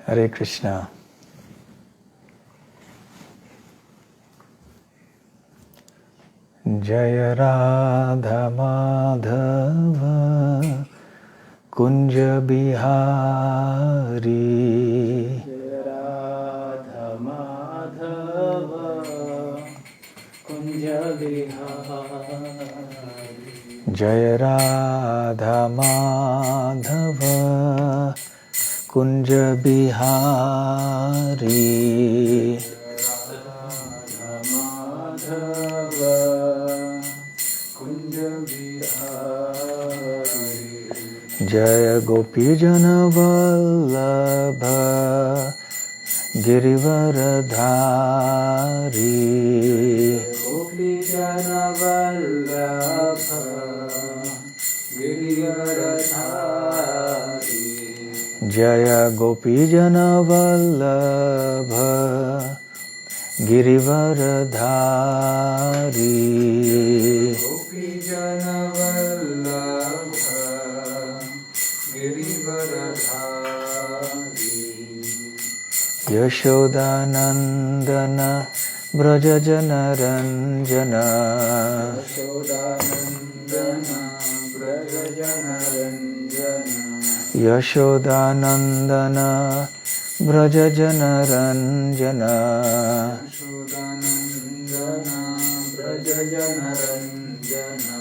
Hare Krishna. Jaya Radha Madhava Kunja Bihari. Jaya Radha Madhava Kunja Bihari. Jaya Radha Madhava Kunja Bihari. Radha Madhava Kunja Bihari. Jaya Gopijana Vallabha Girivaradhari. Gopijana Vallabha Girivaradhari. Jaya Gopijana Vallabha Girivaradhari. Gopijana Vallabha Girivaradhari. Yashodanandana Brajajana Ranjana. Yashodanandana Brajajana Ranjana. Yashodanandana Brajajana Ranjana. Yashodanandana Brajajana Ranjana.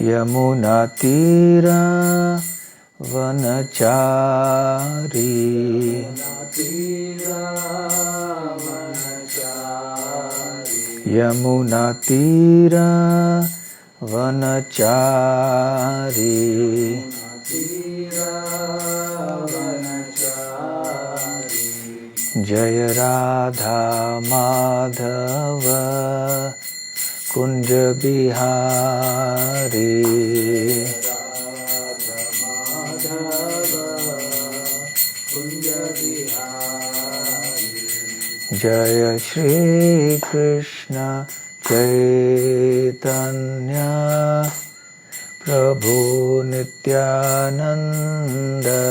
Yamuna Tira Vanachari. Natira Vanachari. Yamuna Tira Vanachari. Natira Vanachari. Jaya Radha Madhava Kunja Bihari. Radha Madhava Kunja Bihari. Jaya Shri Krishna Chaitanya Prabhu Nityananda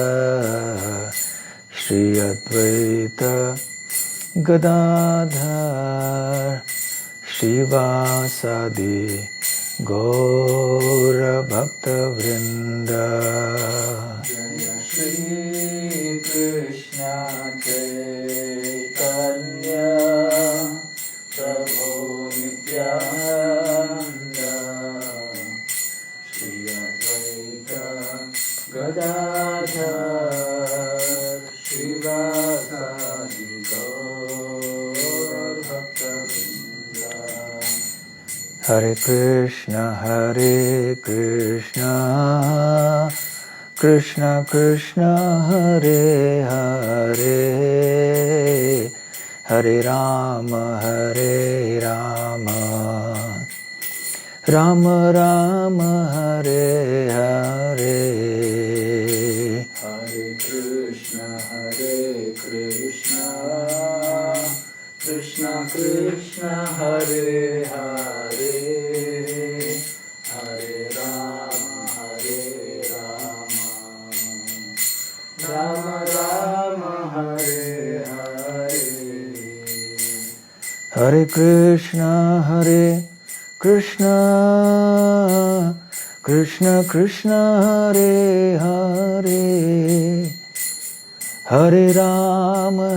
Shri Advaita Gadadhar Shivasadi Gaura Bhakta Vrinda. Jaya Shri Krishna Chaitanya Prabhu Nityananda Shri Advaita Gadadhar Shivasadi Gaura Bhakta Vrinda. Hare Krishna, Krishna Krishna, Hare Hare, Hare Rama, Rama Rama, Hare Hare. Hare Krishna, Krishna Krishna, Hare Hare, Hare Rama, Rama Rama, Hare Hare. Hare Krishna, Krishna Krishna, Hare Hare, Hare Rama,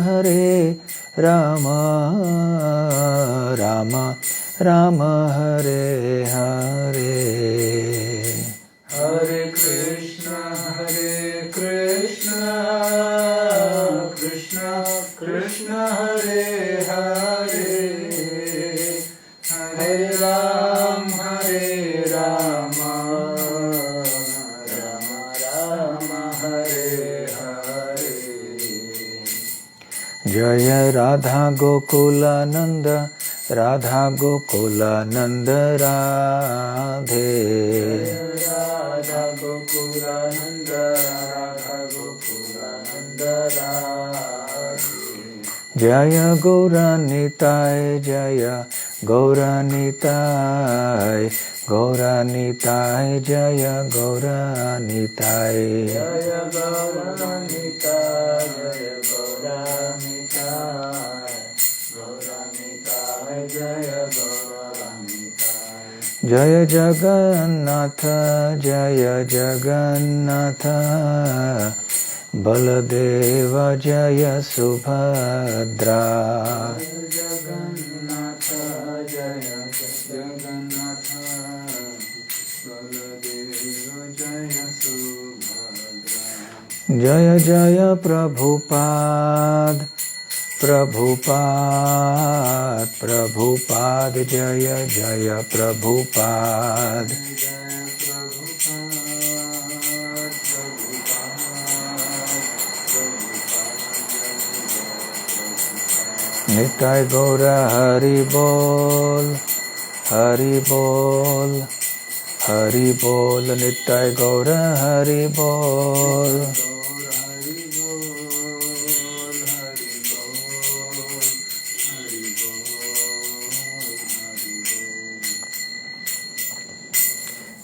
Rama Rama, Hare Hare. Hare Krishna, Krishna Krishna, Hare Hare, Hare Rama, Rama Rama, Hare Hare. Jaya Radha Gokulananda Radhe. Radha Gokulananda Radhe. Jaya Gauranitai, Jaya Gauranitai, Jaya Gauranitai. Jaya Gauranitai, Jaya जय जगन्नाथ जय जगन्नाथ बलदेव जय सुभद्रा जगन्नाथ जय जगन्नाथ बलदेव जय सुभद्रा जय जय प्रभुपाद प्रभुपाद प्रभुपाद जय जय प्रभुपाद निताय गौर हरि बोल हरि बोल हरि बोल निताय गौर हरि बोल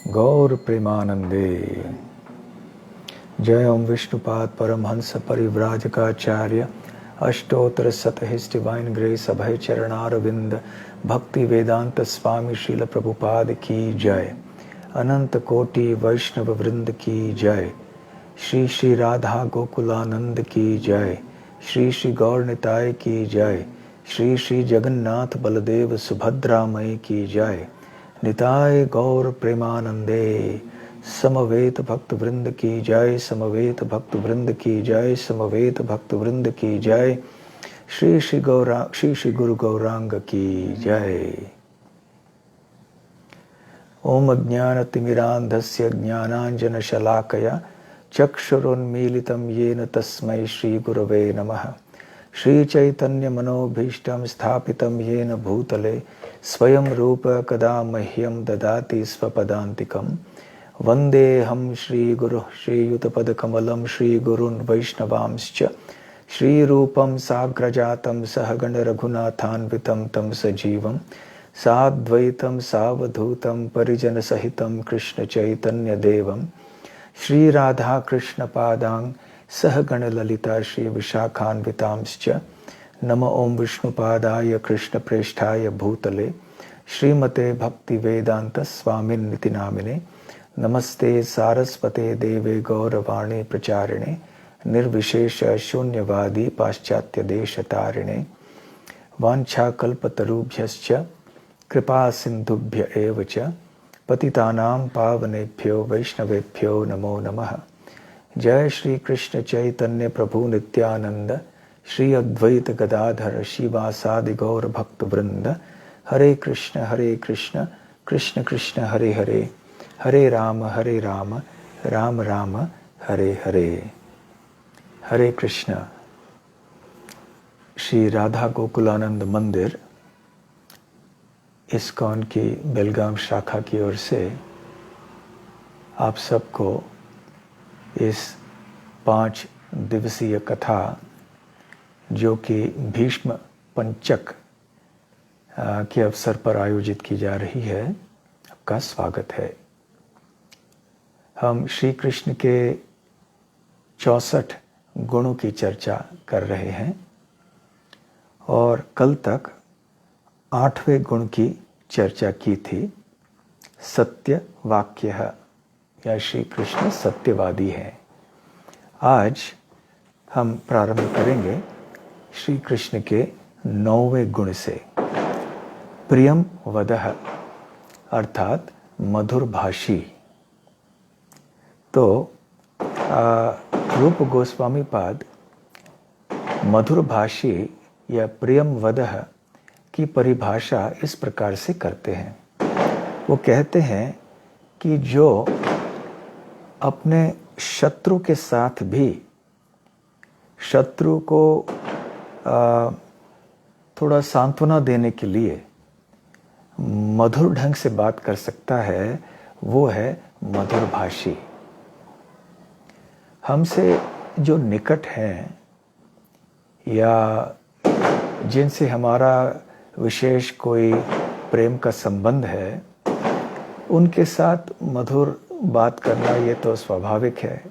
गौर प्रेमानंदे। जय ओम विष्णुपाद परमहंस परिव्राजकाचार्य अष्टोत्तर शत हिज डिवाइन ग्रेस अभय चरणारविंद भक्ति वेदांत स्वामी श्रील प्रभुपाद की जय। अनंत कोटि वैष्णव वृंद की जय। श्री श्री राधा गोकुलानंद की जय। श्री श्री गौर निताय की जय। श्री श्री जगन्नाथ बलदेव सुभद्रा मई की जय। निताय गौर प्रेमानंदे। समवेत भक्त वृंद की जय। समवेत भक्त वृंद की जय। समवेत भक्त वृंद की जय। श्री श्री गुरु गौरांग की जय। ओम अज्ञानतिमिरान्धस्य ज्ञानाञ्जनशलाकया चक्षुरुन्मीलितं येन तस्मै श्रीगुरवे नमः। श्रीचैतन्यमनोभीष्टं स्थापितं येन भूतले स्वयं रूप कदा मह्यं ददाति स्वपदान्तिकं। वन्देऽहं श्रीगुरुः श्रीयुतपदकमलं श्रीगुरून् वैष्णवांश्च श्रीरूपं साग्रजातं सहगण रघुनाथान्वितं तं सजीवं साद्वैतं सावधूतं परिजनसहितं कृष्ण चैतन्य देवं श्री राधा कृष्ण पादां सहगण ललिता श्री विशाखान्वितांश्च। नमो ओम विष्णुपादाय कृष्ण प्रेष्ठाय भूतले श्रीमते भक्ति वेदांत स्वामिन्निति नामिने। नमस्ते सारस्वते देवे गौरवाणी प्रचारिणे निर्विशेष शून्यवादी पाश्चात्य देशतारिणे। वाञ्छाकल्पतरुभ्यश्च कृपा सिन्धुभ्य एव च पतितानां पावनेभ्यो वैष्णवेभ्यो नमो नमः। जय श्री कृष्ण चैतन्य प्रभु नित्यानंद श्री अद्वैत गदाधर शिवासादि गौर भक्त वृंद। हरे कृष्ण कृष्ण कृष्ण हरे हरे हरे राम राम राम हरे हरे। हरे कृष्ण। श्री राधा गोकुलानंद मंदिर इस्कॉन की बेलगाम शाखा की ओर से आप सबको इस 5 दिवसीय कथा जो कि भीष्म पंचक के अवसर पर आयोजित की जा रही है आपका स्वागत है। हम श्री कृष्ण के 64 गुणों की चर्चा कर रहे हैं और कल तक 8वें गुण की चर्चा की थी। सत्य वाक्य या श्री कृष्ण सत्यवादी है। आज हम प्रारंभ करेंगे श्री कृष्ण के 9वें गुण से। प्रियम वदह अर्थात मधुर भाषी। तो रूप गोस्वामी पाद मधुर भाषी या प्रियम वदह की परिभाषा इस प्रकार से करते हैं। वो कहते हैं कि जो अपने शत्रु के साथ भी शत्रु को थोड़ा सांत्वना देने के लिए मधुर ढंग से बात कर सकता है वो है मधुर भाषी। हमसे जो निकट हैं या जिनसे हमारा विशेष कोई प्रेम का संबंध है उनके साथ मधुर बात करना ये तो स्वाभाविक है।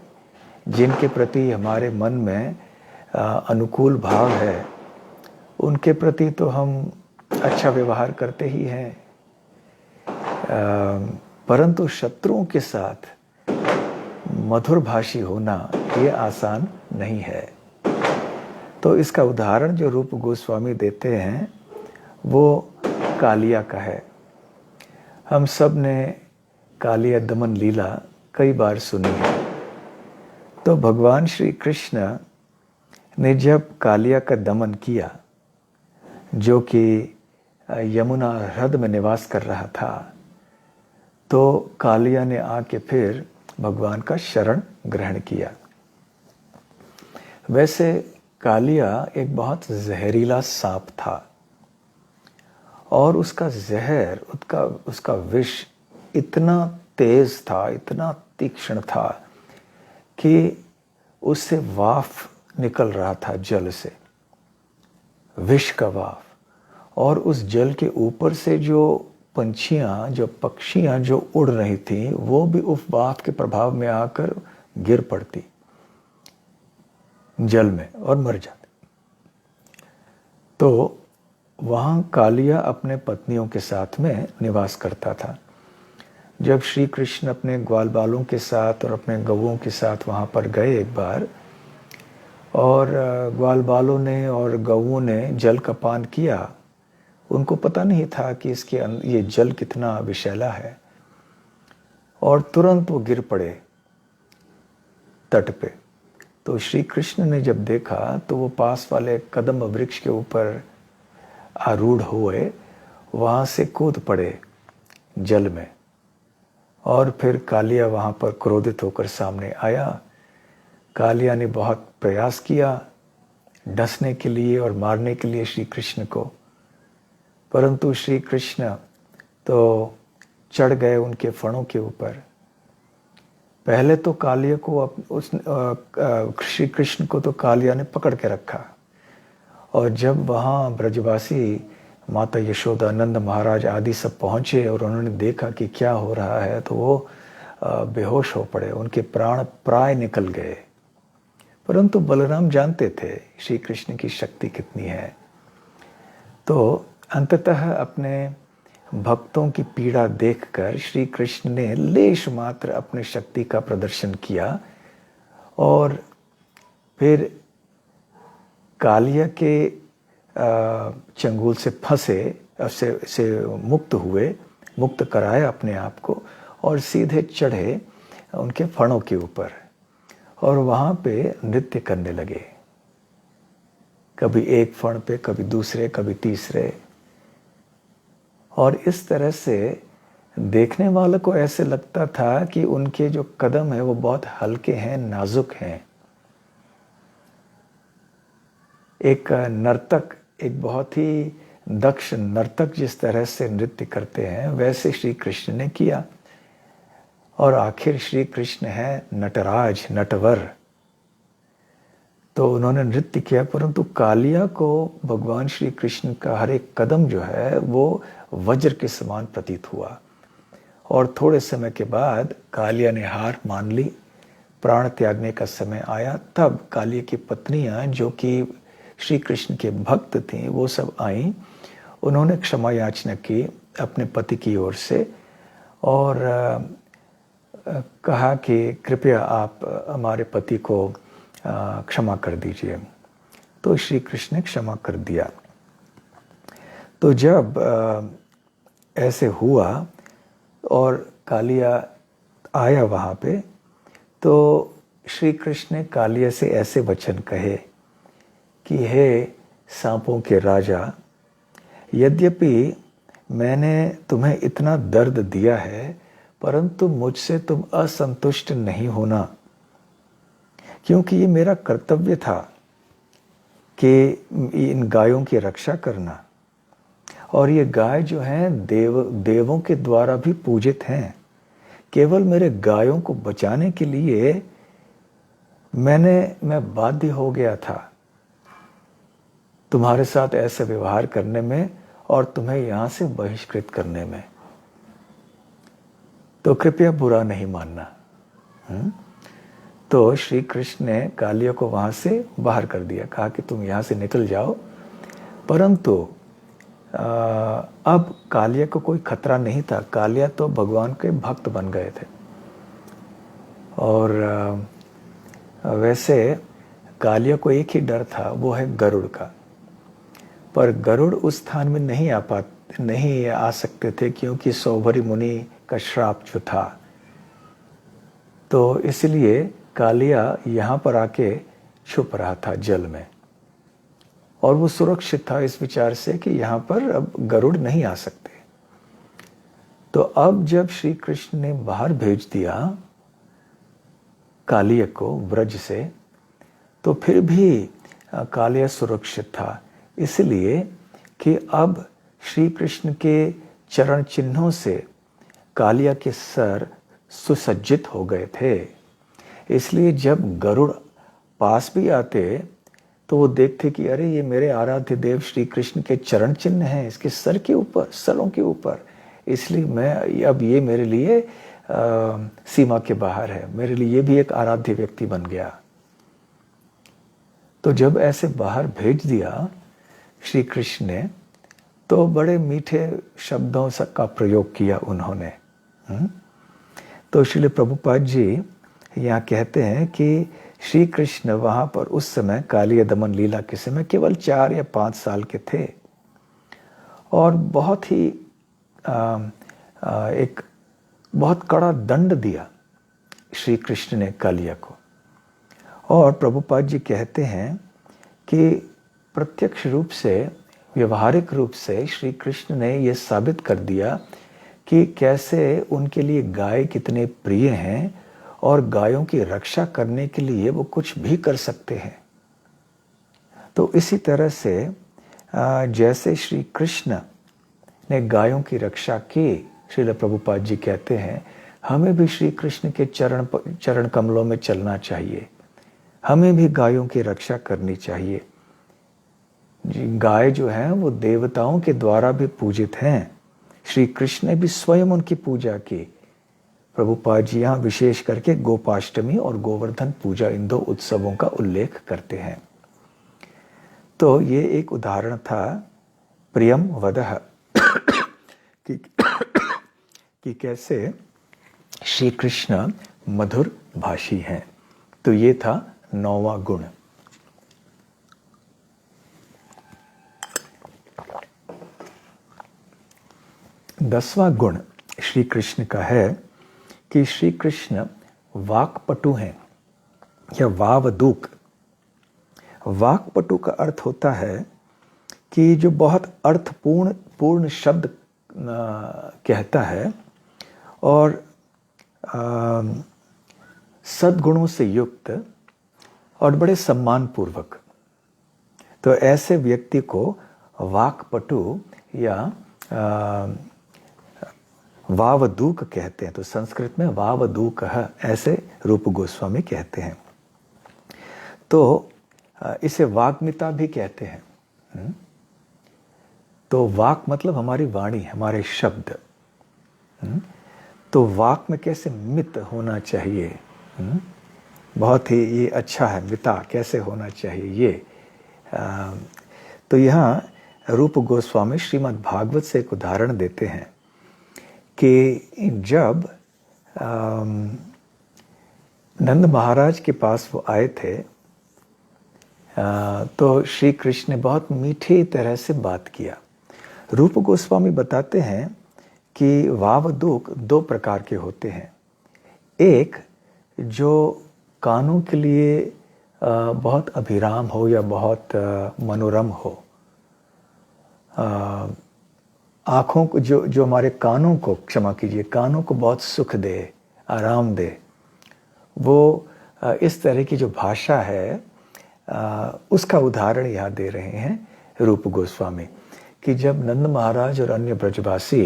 जिनके प्रति हमारे मन में अनुकूल भाव है उनके प्रति तो हम अच्छा व्यवहार करते ही हैं। परंतु शत्रुओं के साथ मधुर भाषी होना ये आसान नहीं है। तो इसका उदाहरण जो रूप गोस्वामी देते हैं वो कालिया का है। हम सब ने कालिया दमन लीला कई बार सुनी है। तो भगवान श्री कृष्ण ने जब कालिया का दमन किया, जो कि यमुना ह्रद में निवास कर रहा था, तो कालिया ने आके फिर भगवान का शरण ग्रहण किया। वैसे कालिया एक बहुत जहरीला सांप था और उसका जहर, उसका विष इतना तेज था, इतना तीक्ष्ण था कि उससे वाफ निकल रहा था जल से, विष का वाफ। और उस जल के ऊपर से जो पंछियां, जो पक्षियां जो उड़ रही थी, वो भी उस वाफ के प्रभाव में आकर गिर पड़ती जल में और मर जाती। तो वहां कालिया अपने पत्नियों के साथ में निवास करता था। जब श्री कृष्ण अपने ग्वाल बालों के साथ और अपने गौओं के साथ वहां पर गए एक बार, और ग्वाल बालों ने और गौओं ने जल का पान किया, उनको पता नहीं था कि ये जल कितना विषैला है, और तुरंत वो गिर पड़े तट पे। तो श्री कृष्ण ने जब देखा तो वो पास वाले कदम वृक्ष के ऊपर आरूढ़ हुए, वहां से कूद पड़े जल में। और फिर कालिया वहां पर क्रोधित होकर सामने आया। कालिया ने बहुत प्रयास किया डसने के लिए और मारने के लिए श्री कृष्ण को, परंतु श्री कृष्ण तो चढ़ गए उनके फणों के ऊपर। पहले तो कालिया को श्री कृष्ण को तो कालिया ने पकड़ के रखा, और जब वहाँ ब्रजवासी माता यशोदा, नंद महाराज आदि सब पहुँचे और उन्होंने देखा कि क्या हो रहा है, तो वो बेहोश हो पड़े, उनके प्राण प्राय निकल गए। परंतु बलराम जानते थे श्री कृष्ण की शक्ति कितनी है। तो अंततः अपने भक्तों की पीड़ा देखकर श्री कृष्ण ने लेश मात्र अपनी शक्ति का प्रदर्शन किया, और फिर कालिया के चंगुल से फंसे, से मुक्त हुए, मुक्त कराया अपने आप को, और सीधे चढ़े उनके फणों के ऊपर और वहाँ पे नृत्य करने लगे। कभी एक फण पे, कभी दूसरे, कभी तीसरे। और इस तरह से देखने वाले को ऐसे लगता था कि उनके जो कदम है वो बहुत हल्के हैं, नाजुक हैं। एक नर्तक, एक बहुत ही दक्ष नर्तक जिस तरह से नृत्य करते हैं, वैसे श्री कृष्ण ने किया। और आखिर श्री कृष्ण है नटराज, नटवर। तो उन्होंने नृत्य किया, परंतु कालिया को भगवान श्री कृष्ण का हर एक कदम जो है वो वज्र के समान प्रतीत हुआ। और थोड़े समय के बाद कालिया ने हार मान ली, प्राण त्यागने का समय आया। तब कालिया की पत्नियां, जो कि श्री कृष्ण के भक्त थीं, वो सब आईं। उन्होंने क्षमा याचना की अपने पति की ओर से, और कहा कि कृपया आप हमारे पति को क्षमा कर दीजिए। तो श्री कृष्ण ने क्षमा कर दिया। तो जब ऐसे हुआ और कालिया आया वहाँ पे, तो श्री कृष्ण ने कालिया से ऐसे वचन कहे कि हे सांपों के राजा, यद्यपि मैंने तुम्हें इतना दर्द दिया है, परंतु मुझसे तुम असंतुष्ट नहीं होना, क्योंकि ये मेरा कर्तव्य था कि इन गायों की रक्षा करना। और ये गाय जो हैं देवों के द्वारा भी पूजित हैं। केवल मेरे गायों को बचाने के लिए मैं बाध्य हो गया था तुम्हारे साथ ऐसे व्यवहार करने में और तुम्हें यहां से बहिष्कृत करने में। तो कृपया बुरा नहीं मानना। तो श्री कृष्ण ने कालिया को वहां से बाहर कर दिया, कहा कि तुम यहां से निकल जाओ, परंतु अब कालिया को कोई खतरा नहीं था। कालिया तो भगवान के भक्त बन गए थे। और वैसे कालिया को एक ही डर था, वो है गरुड़ का। पर गरुड़ उस स्थान में नहीं आ सकते थे, क्योंकि सौभरी मुनि का श्राप जो था। तो इसलिए कालिया यहाँ पर आके छुप रहा था जल में, और वो सुरक्षित था इस विचार से कि यहाँ पर अब गरुड़ नहीं आ सकते। तो अब जब श्री कृष्ण ने बाहर भेज दिया कालिया को ब्रज से, तो फिर भी कालिया सुरक्षित था, इसलिए कि अब श्री कृष्ण के चरण चिन्हों से कालिया के सर सुसज्जित हो गए थे। इसलिए जब गरुड़ पास भी आते तो वो देखते कि अरे ये मेरे आराध्य देव श्री कृष्ण के चरण चिन्ह हैं इसके सर के ऊपर, सरों के ऊपर, इसलिए मैं अब ये मेरे लिए सीमा के बाहर है, मेरे लिए ये भी एक आराध्य व्यक्ति बन गया। तो जब ऐसे बाहर भेज दिया श्री कृष्ण ने, तो बड़े मीठे शब्दों का प्रयोग किया उन्होंने। तो श्रील प्रभुपाद जी यहाँ कहते हैं कि श्री कृष्ण वहाँ पर उस समय कालिया दमन लीला के समय केवल 4 या 5 साल के थे, और बहुत ही एक बहुत कड़ा दंड दिया श्री कृष्ण ने कालिया को। और प्रभुपाद जी कहते हैं कि प्रत्यक्ष रूप से, व्यवहारिक रूप से श्री कृष्ण ने यह साबित कर दिया कि कैसे उनके लिए गाय कितने प्रिय हैं, और गायों की रक्षा करने के लिए वो कुछ भी कर सकते हैं। तो इसी तरह से जैसे श्री कृष्ण ने गायों की रक्षा की, श्रील प्रभुपाद जी कहते हैं हमें भी श्री कृष्ण के चरण कमलों में चलना चाहिए, हमें भी गायों की रक्षा करनी चाहिए। गाय जो है वो देवताओं के द्वारा भी पूजित हैं, श्री कृष्ण ने भी स्वयं उनकी पूजा की। प्रभुपाद जी यहाँ विशेष करके गोपाष्टमी और गोवर्धन पूजा, इन 2 उत्सवों का उल्लेख करते हैं। तो ये एक उदाहरण था प्रियम वदह कि कैसे श्री कृष्ण मधुर भाषी हैं। तो ये था 9वां गुण। दसवां गुण श्री कृष्ण का है कि श्री कृष्ण वाक्पटु हैं या वावदूक। वाक्पटु का अर्थ होता है कि जो बहुत पूर्ण शब्द कहता है और सद्गुणों से युक्त और बड़े सम्मान पूर्वक। तो ऐसे व्यक्ति को वाक्पटु या वावदूक कहते हैं। तो संस्कृत में वावदूक ऐसे रूप गोस्वामी कहते हैं। तो इसे वाग्मिता भी कहते हैं। तो वाक मतलब हमारी वाणी, हमारे शब्द। तो वाक में कैसे मित होना चाहिए, बहुत ही ये अच्छा है। मिता कैसे होना चाहिए ये। तो यहाँ रूप गोस्वामी श्रीमद् भागवत से एक उदाहरण देते हैं कि जब नंद महाराज के पास वो आए थे, तो श्री कृष्ण ने बहुत मीठी तरह से बात किया। रूप गोस्वामी बताते हैं कि वावदूक 2 प्रकार के होते हैं। एक जो कानों के लिए बहुत अभिराम हो या बहुत मनोरम हो, आँखों को जो हमारे कानों को, क्षमा कीजिए, कानों को बहुत सुख दे, आराम दे, वो इस तरह की जो भाषा है उसका उदाहरण यहाँ दे रहे हैं रूप गोस्वामी कि जब नंद महाराज और अन्य ब्रजवासी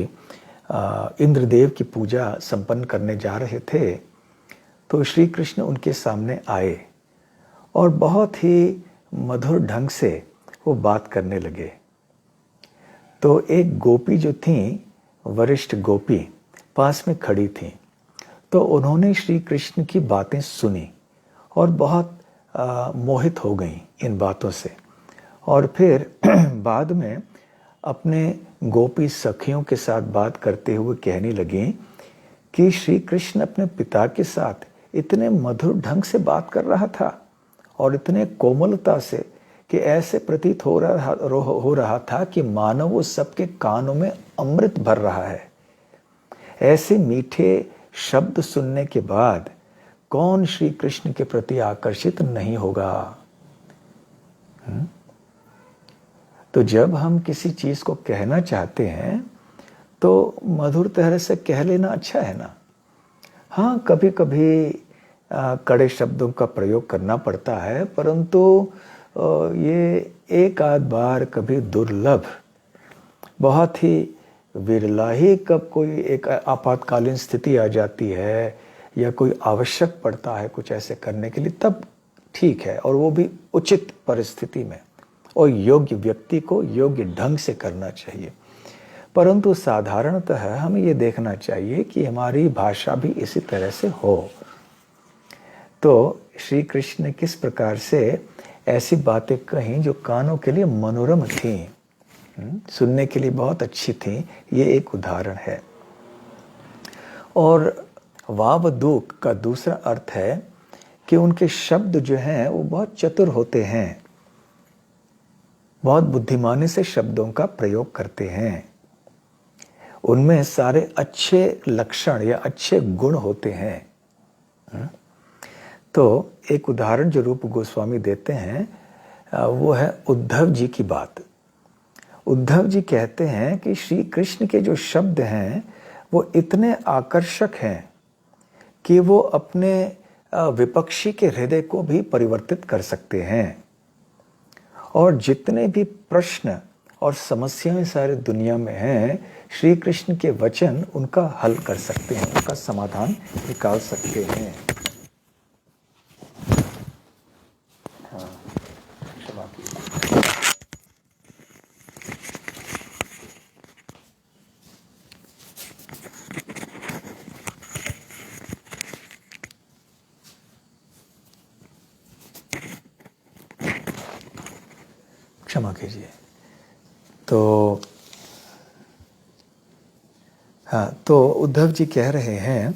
इंद्रदेव की पूजा संपन्न करने जा रहे थे, तो श्री कृष्ण उनके सामने आए और बहुत ही मधुर ढंग से वो बात करने लगे। तो एक गोपी जो थी, वरिष्ठ गोपी, पास में खड़ी थी। तो उन्होंने श्री कृष्ण की बातें सुनी और बहुत मोहित हो गईं इन बातों से। और फिर बाद में अपने गोपी सखियों के साथ बात करते हुए कहने लगे कि श्री कृष्ण अपने पिता के साथ इतने मधुर ढंग से बात कर रहा था और इतने कोमलता से कि ऐसे प्रतीत हो रहा था कि मानो वो सबके कानों में अमृत भर रहा है। ऐसे मीठे शब्द सुनने के बाद कौन श्री कृष्ण के प्रति आकर्षित नहीं होगा। तो जब हम किसी चीज को कहना चाहते हैं तो मधुर तरह से कह लेना अच्छा है ना। हाँ, कभी कभी कड़े शब्दों का प्रयोग करना पड़ता है, परंतु ये एक आध बार, कभी दुर्लभ, बहुत ही विरला ही कब कोई एक आपातकालीन स्थिति आ जाती है या कोई आवश्यक पड़ता है कुछ ऐसे करने के लिए, तब ठीक है, और वो भी उचित परिस्थिति में और योग्य व्यक्ति को योग्य ढंग से करना चाहिए। परंतु साधारणतः हमें ये देखना चाहिए कि हमारी भाषा भी इसी तरह से हो। तो श्री कृष्ण ने किस प्रकार से ऐसी बातें कहीं जो कानों के लिए मनोरम थी, सुनने के लिए बहुत अच्छी थी, ये एक उदाहरण है। और वावदूक का दूसरा अर्थ है कि उनके शब्द जो हैं वो बहुत चतुर होते हैं, बहुत बुद्धिमानी से शब्दों का प्रयोग करते हैं, उनमें सारे अच्छे लक्षण या अच्छे गुण होते हैं। तो एक उदाहरण जो रूप गोस्वामी देते हैं वो है उद्धव जी की बात। उद्धव जी कहते हैं कि श्री कृष्ण के जो शब्द हैं वो इतने आकर्षक हैं कि वो अपने विपक्षी के हृदय को भी परिवर्तित कर सकते हैं, और जितने भी प्रश्न और समस्याएं सारी दुनिया में हैं, श्री कृष्ण के वचन उनका हल कर सकते हैं, उनका समाधान निकाल सकते हैं। क्षमा कीजिए। क्षमा कीजिए। तो हाँ, तो उद्धव जी कह रहे हैं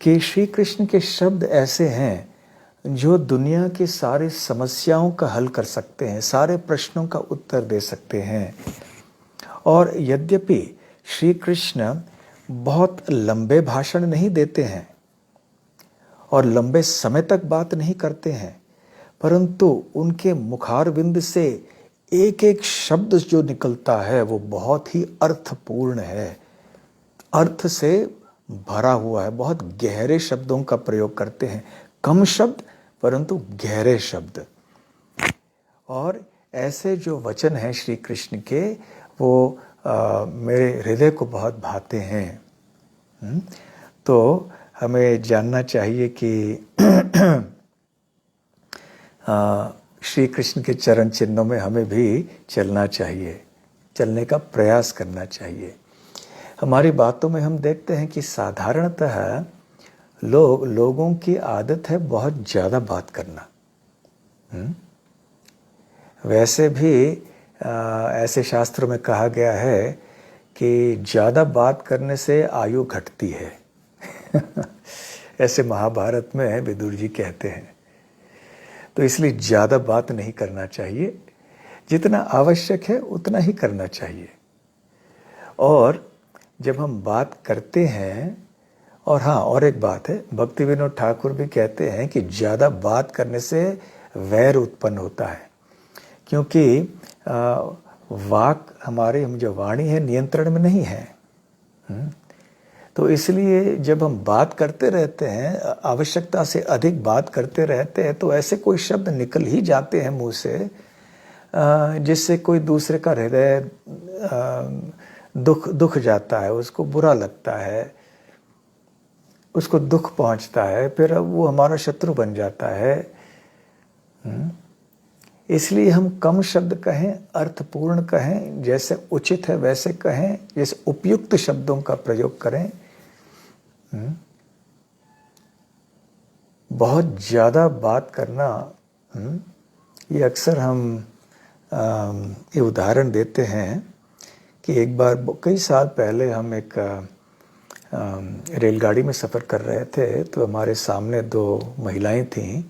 कि श्री कृष्ण के शब्द ऐसे हैं जो दुनिया की सारी समस्याओं का हल कर सकते हैं, सारे प्रश्नों का उत्तर दे सकते हैं। और यद्यपि श्री कृष्ण बहुत लंबे भाषण नहीं देते हैं और लंबे समय तक बात नहीं करते हैं, परंतु उनके मुखारविंद से एक एक शब्द जो निकलता है वो बहुत ही अर्थपूर्ण है, अर्थ से भरा हुआ है, बहुत गहरे शब्दों का प्रयोग करते हैं, कम शब्द परंतु गहरे शब्द। और ऐसे जो वचन हैं श्री कृष्ण के, वो मेरे हृदय को बहुत भाते हैं। तो हमें जानना चाहिए कि श्री कृष्ण के चरण चिन्हों में हमें भी चलना चाहिए, चलने का प्रयास करना चाहिए। हमारी बातों में हम देखते हैं कि साधारणतः लोगों की आदत है बहुत ज़्यादा बात करना। वैसे भी ऐसे शास्त्रों में कहा गया है कि ज़्यादा बात करने से आयु घटती है। ऐसे महाभारत में विदुर जी कहते हैं। तो इसलिए ज़्यादा बात नहीं करना चाहिए, जितना आवश्यक है उतना ही करना चाहिए। और जब हम बात करते हैं, और हाँ, और एक बात है, भक्ति विनोद ठाकुर भी कहते हैं कि ज़्यादा बात करने से वैर उत्पन्न होता है, क्योंकि वाक हमारी, हम जो वाणी है, नियंत्रण में नहीं है। तो इसलिए जब हम बात करते रहते हैं, आवश्यकता से अधिक बात करते रहते हैं, तो ऐसे कोई शब्द निकल ही जाते हैं मुंह से जिससे कोई दूसरे का हृदय दुख जाता है, उसको बुरा लगता है, उसको दुख पहुंचता है, फिर अब वो हमारा शत्रु बन जाता है। इसलिए हम कम शब्द कहें, अर्थपूर्ण कहें, जैसे उचित है वैसे कहें, जैसे उपयुक्त शब्दों का प्रयोग करें। बहुत ज़्यादा बात करना, ये अक्सर हम ये उदाहरण देते हैं कि एक बार कई साल पहले हम एक रेलगाड़ी में सफ़र कर रहे थे, तो हमारे सामने दो महिलाएं थीं।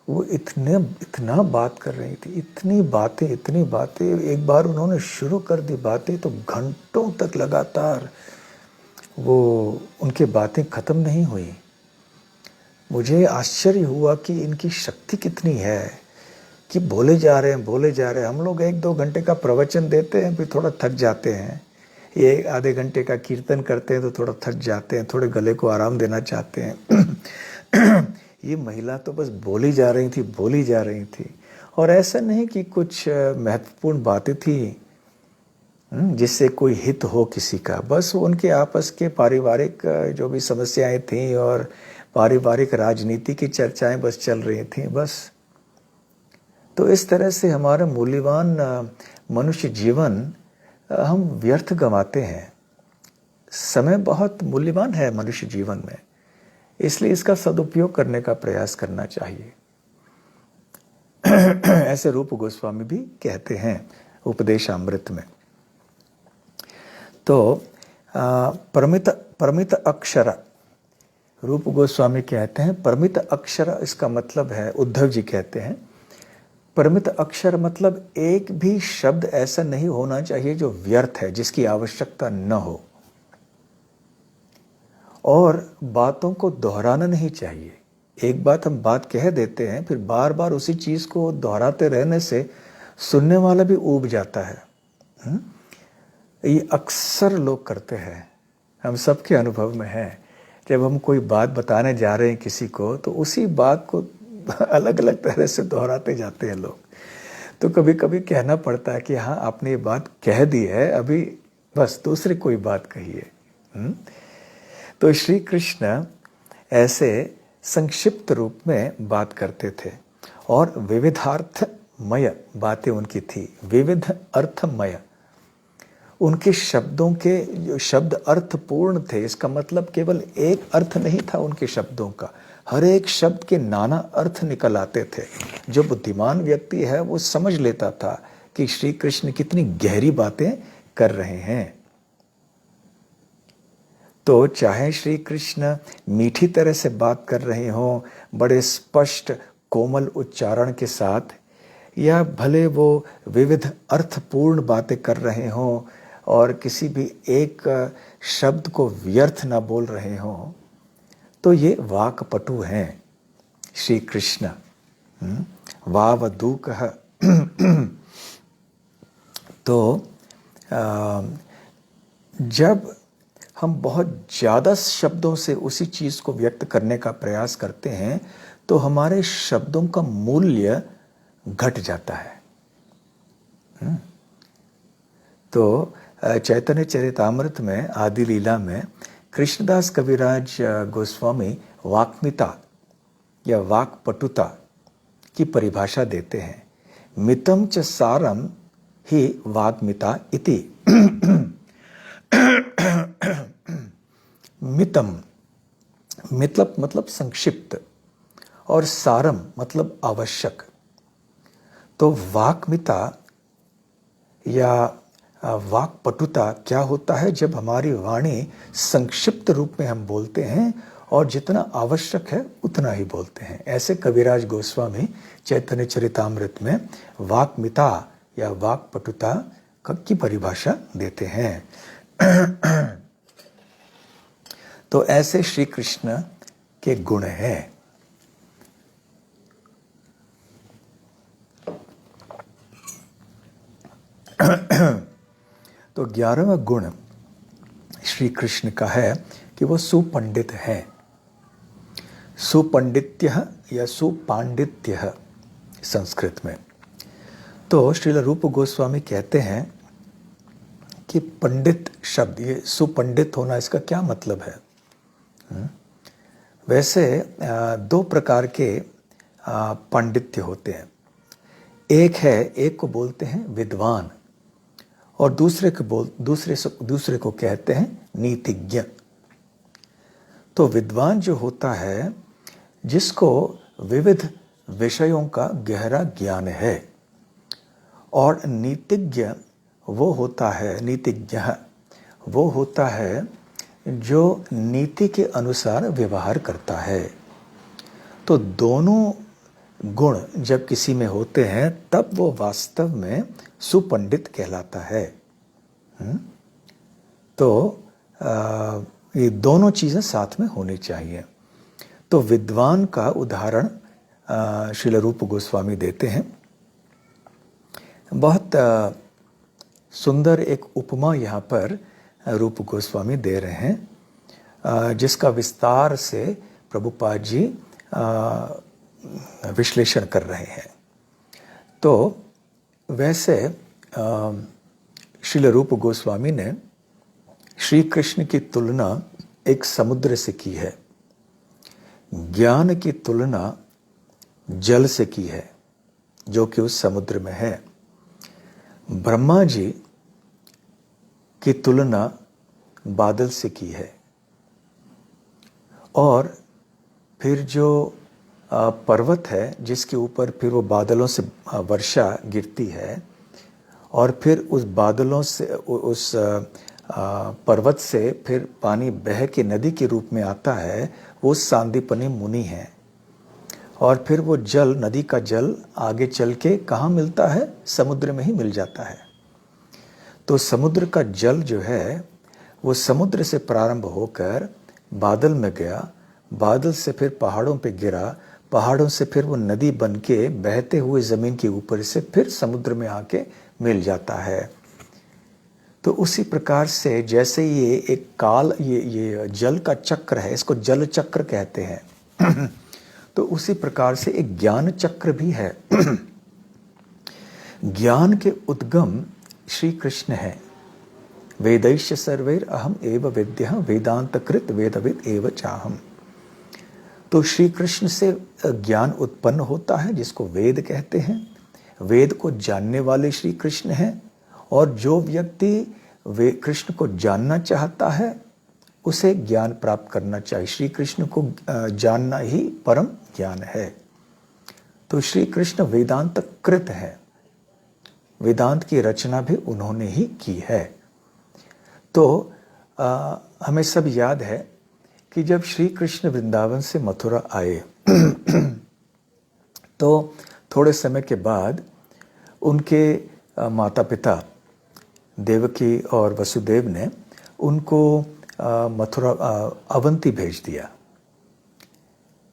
वो इतना बात कर रही थी, इतनी बातें। एक बार उन्होंने शुरू कर दी बातें तो घंटों तक लगातार वो उनकी बातें ख़त्म नहीं हुई। मुझे आश्चर्य हुआ कि इनकी शक्ति कितनी है कि बोले जा रहे हैं। हम लोग 1-2 घंटे का प्रवचन देते हैं, फिर थोड़ा थक जाते हैं। ये आधे घंटे का कीर्तन करते हैं तो थोड़ा थक जाते हैं, थोड़े गले को आराम देना चाहते हैं। ये महिला तो बस बोली जा रही थी। और ऐसा नहीं कि कुछ महत्वपूर्ण बातें थी जिससे कोई हित हो किसी का, बस उनके आपस के पारिवारिक जो भी समस्याएं थीं और पारिवारिक राजनीति की चर्चाएं बस चल रही थीं बस। तो इस तरह से हमारा मूल्यवान मनुष्य जीवन हम व्यर्थ गंवाते हैं। समय बहुत मूल्यवान है मनुष्य जीवन में, इसलिए इसका सदुपयोग करने का प्रयास करना चाहिए। ऐसे रूप गोस्वामी भी कहते हैं उपदेशामृत में। तो परमित अक्षर, रूप गोस्वामी कहते हैं परमित अक्षर, इसका मतलब है, उद्धव जी कहते हैं परमित अक्षर मतलब एक भी शब्द ऐसा नहीं होना चाहिए जो व्यर्थ है, जिसकी आवश्यकता न हो, और बातों को दोहराना नहीं चाहिए। एक बात हम बात कह देते हैं, फिर बार बार उसी चीज को दोहराते रहने से सुनने वाला भी ऊब जाता है। ये अक्सर लोग करते हैं, हम सबके अनुभव में है। जब हम कोई बात बताने जा रहे हैं किसी को, तो उसी बात को अलग अलग तरह से दोहराते जाते हैं लोग। तो कभी कभी कहना पड़ता है कि हाँ, आपने ये बात कह दी है, अभी बस दूसरी कोई बात कहिए। तो श्री कृष्ण ऐसे संक्षिप्त रूप में बात करते थे और विविधार्थमय बातें उनकी थी, विविध अर्थमय। उनके शब्दों के जो शब्द अर्थपूर्ण थे, इसका मतलब केवल एक अर्थ नहीं था उनके शब्दों का, हर एक शब्द के नाना अर्थ निकल आते थे। जो बुद्धिमान व्यक्ति है वो समझ लेता था कि श्री कृष्ण कितनी गहरी बातें कर रहे हैं। तो चाहे श्री कृष्ण मीठी तरह से बात कर रहे हों, बड़े स्पष्ट कोमल उच्चारण के साथ, या भले वो विविध अर्थपूर्ण बातें कर रहे हों और किसी भी एक शब्द को व्यर्थ ना बोल रहे हों, तो ये वाक्पटु हैं श्री कृष्ण। वावदूकः। तो जब हम बहुत ज़्यादा शब्दों से उसी चीज़ को व्यक्त करने का प्रयास करते हैं, तो हमारे शब्दों का मूल्य घट जाता है। तो चैतन्य चरितामृत में आदि लीला में कृष्णदास कविराज गोस्वामी वाक्मिता या वाक्पटुता की परिभाषा देते हैं। मितम च सारम ही वाग्मिता इति। मितम मतलब संक्षिप्त, और सारम मतलब आवश्यक। तो वाक्मिता या वाक्पटुता क्या होता है? जब हमारी वाणी संक्षिप्त रूप में हम बोलते हैं और जितना आवश्यक है उतना ही बोलते हैं। ऐसे कविराज गोस्वामी चैतन्य चरितामृत में वाक्मिता या वाक्पटुता की परिभाषा देते हैं। तो ऐसे श्री कृष्ण के गुण हैं। तो 11वां गुण श्री कृष्ण का है कि वो सुपंडित है। सुपंडित्य या सुपांडित्य संस्कृत में। तो श्रील रूप गोस्वामी कहते हैं कि पंडित शब्द, ये सुपंडित होना, इसका क्या मतलब है? वैसे 2 प्रकार के पांडित्य होते हैं। एक को बोलते हैं विद्वान, और दूसरे को कहते हैं नीतिज्ञ। तो विद्वान जो होता है, जिसको विविध विषयों का गहरा ज्ञान है, और नीतिज्ञ वो होता है, नीतिज्ञ वो होता है जो नीति के अनुसार व्यवहार करता है। तो दोनों गुण जब किसी में होते हैं तब वो वास्तव में सुपंडित कहलाता है। तो ये दोनों चीज़ें साथ में होनी चाहिए। तो विद्वान का उदाहरण श्रील रूप गोस्वामी देते हैं। बहुत सुंदर एक उपमा यहाँ पर रूप गोस्वामी दे रहे हैं, जिसका विस्तार से प्रभुपाद जी विश्लेषण कर रहे हैं। तो वैसे श्रील रूप गोस्वामी ने श्री कृष्ण की तुलना एक समुद्र से की है, ज्ञान की तुलना जल से की है जो कि उस समुद्र में है। ब्रह्मा जी की तुलना बादल से की है, और फिर जो पर्वत है जिसके ऊपर फिर वो बादलों से वर्षा गिरती है, और फिर उस बादलों से उस पर्वत से फिर पानी बह के नदी के रूप में आता है, वो सांदीपनि मुनि है। और फिर वो जल, नदी का जल आगे चल के कहाँ मिलता है? समुद्र में ही मिल जाता है। तो समुद्र का जल जो है वो समुद्र से प्रारंभ होकर बादल में गया, बादल से फिर पहाड़ों पे गिरा, पहाड़ों से फिर वो नदी बन के बहते हुए ज़मीन के ऊपर से फिर समुद्र में आके मिल जाता है। तो उसी प्रकार से जैसे ये एक काल, ये जल का चक्र है, इसको जल चक्र कहते हैं। तो उसी प्रकार से एक ज्ञान चक्र भी है। ज्ञान के उद्गम श्री कृष्ण है। वेदैश्च सर्वैर अहम एव वेद्यः वेदांतकृत वेदविद एव चाहम। तो श्री कृष्ण से ज्ञान उत्पन्न होता है जिसको वेद कहते हैं। वेद को जानने वाले श्री कृष्ण हैं, और जो व्यक्ति वे कृष्ण को जानना चाहता है उसे ज्ञान प्राप्त करना चाहिए। श्री कृष्ण को जानना ही परम ज्ञान है। तो श्री कृष्ण वेदांत कृत है, वेदांत की रचना भी उन्होंने ही की है। तो हमें सब याद है कि जब श्री कृष्ण वृंदावन से मथुरा आए तो थोड़े समय के बाद उनके माता पिता देवकी और वसुदेव ने उनको मथुरा अवंती भेज दिया,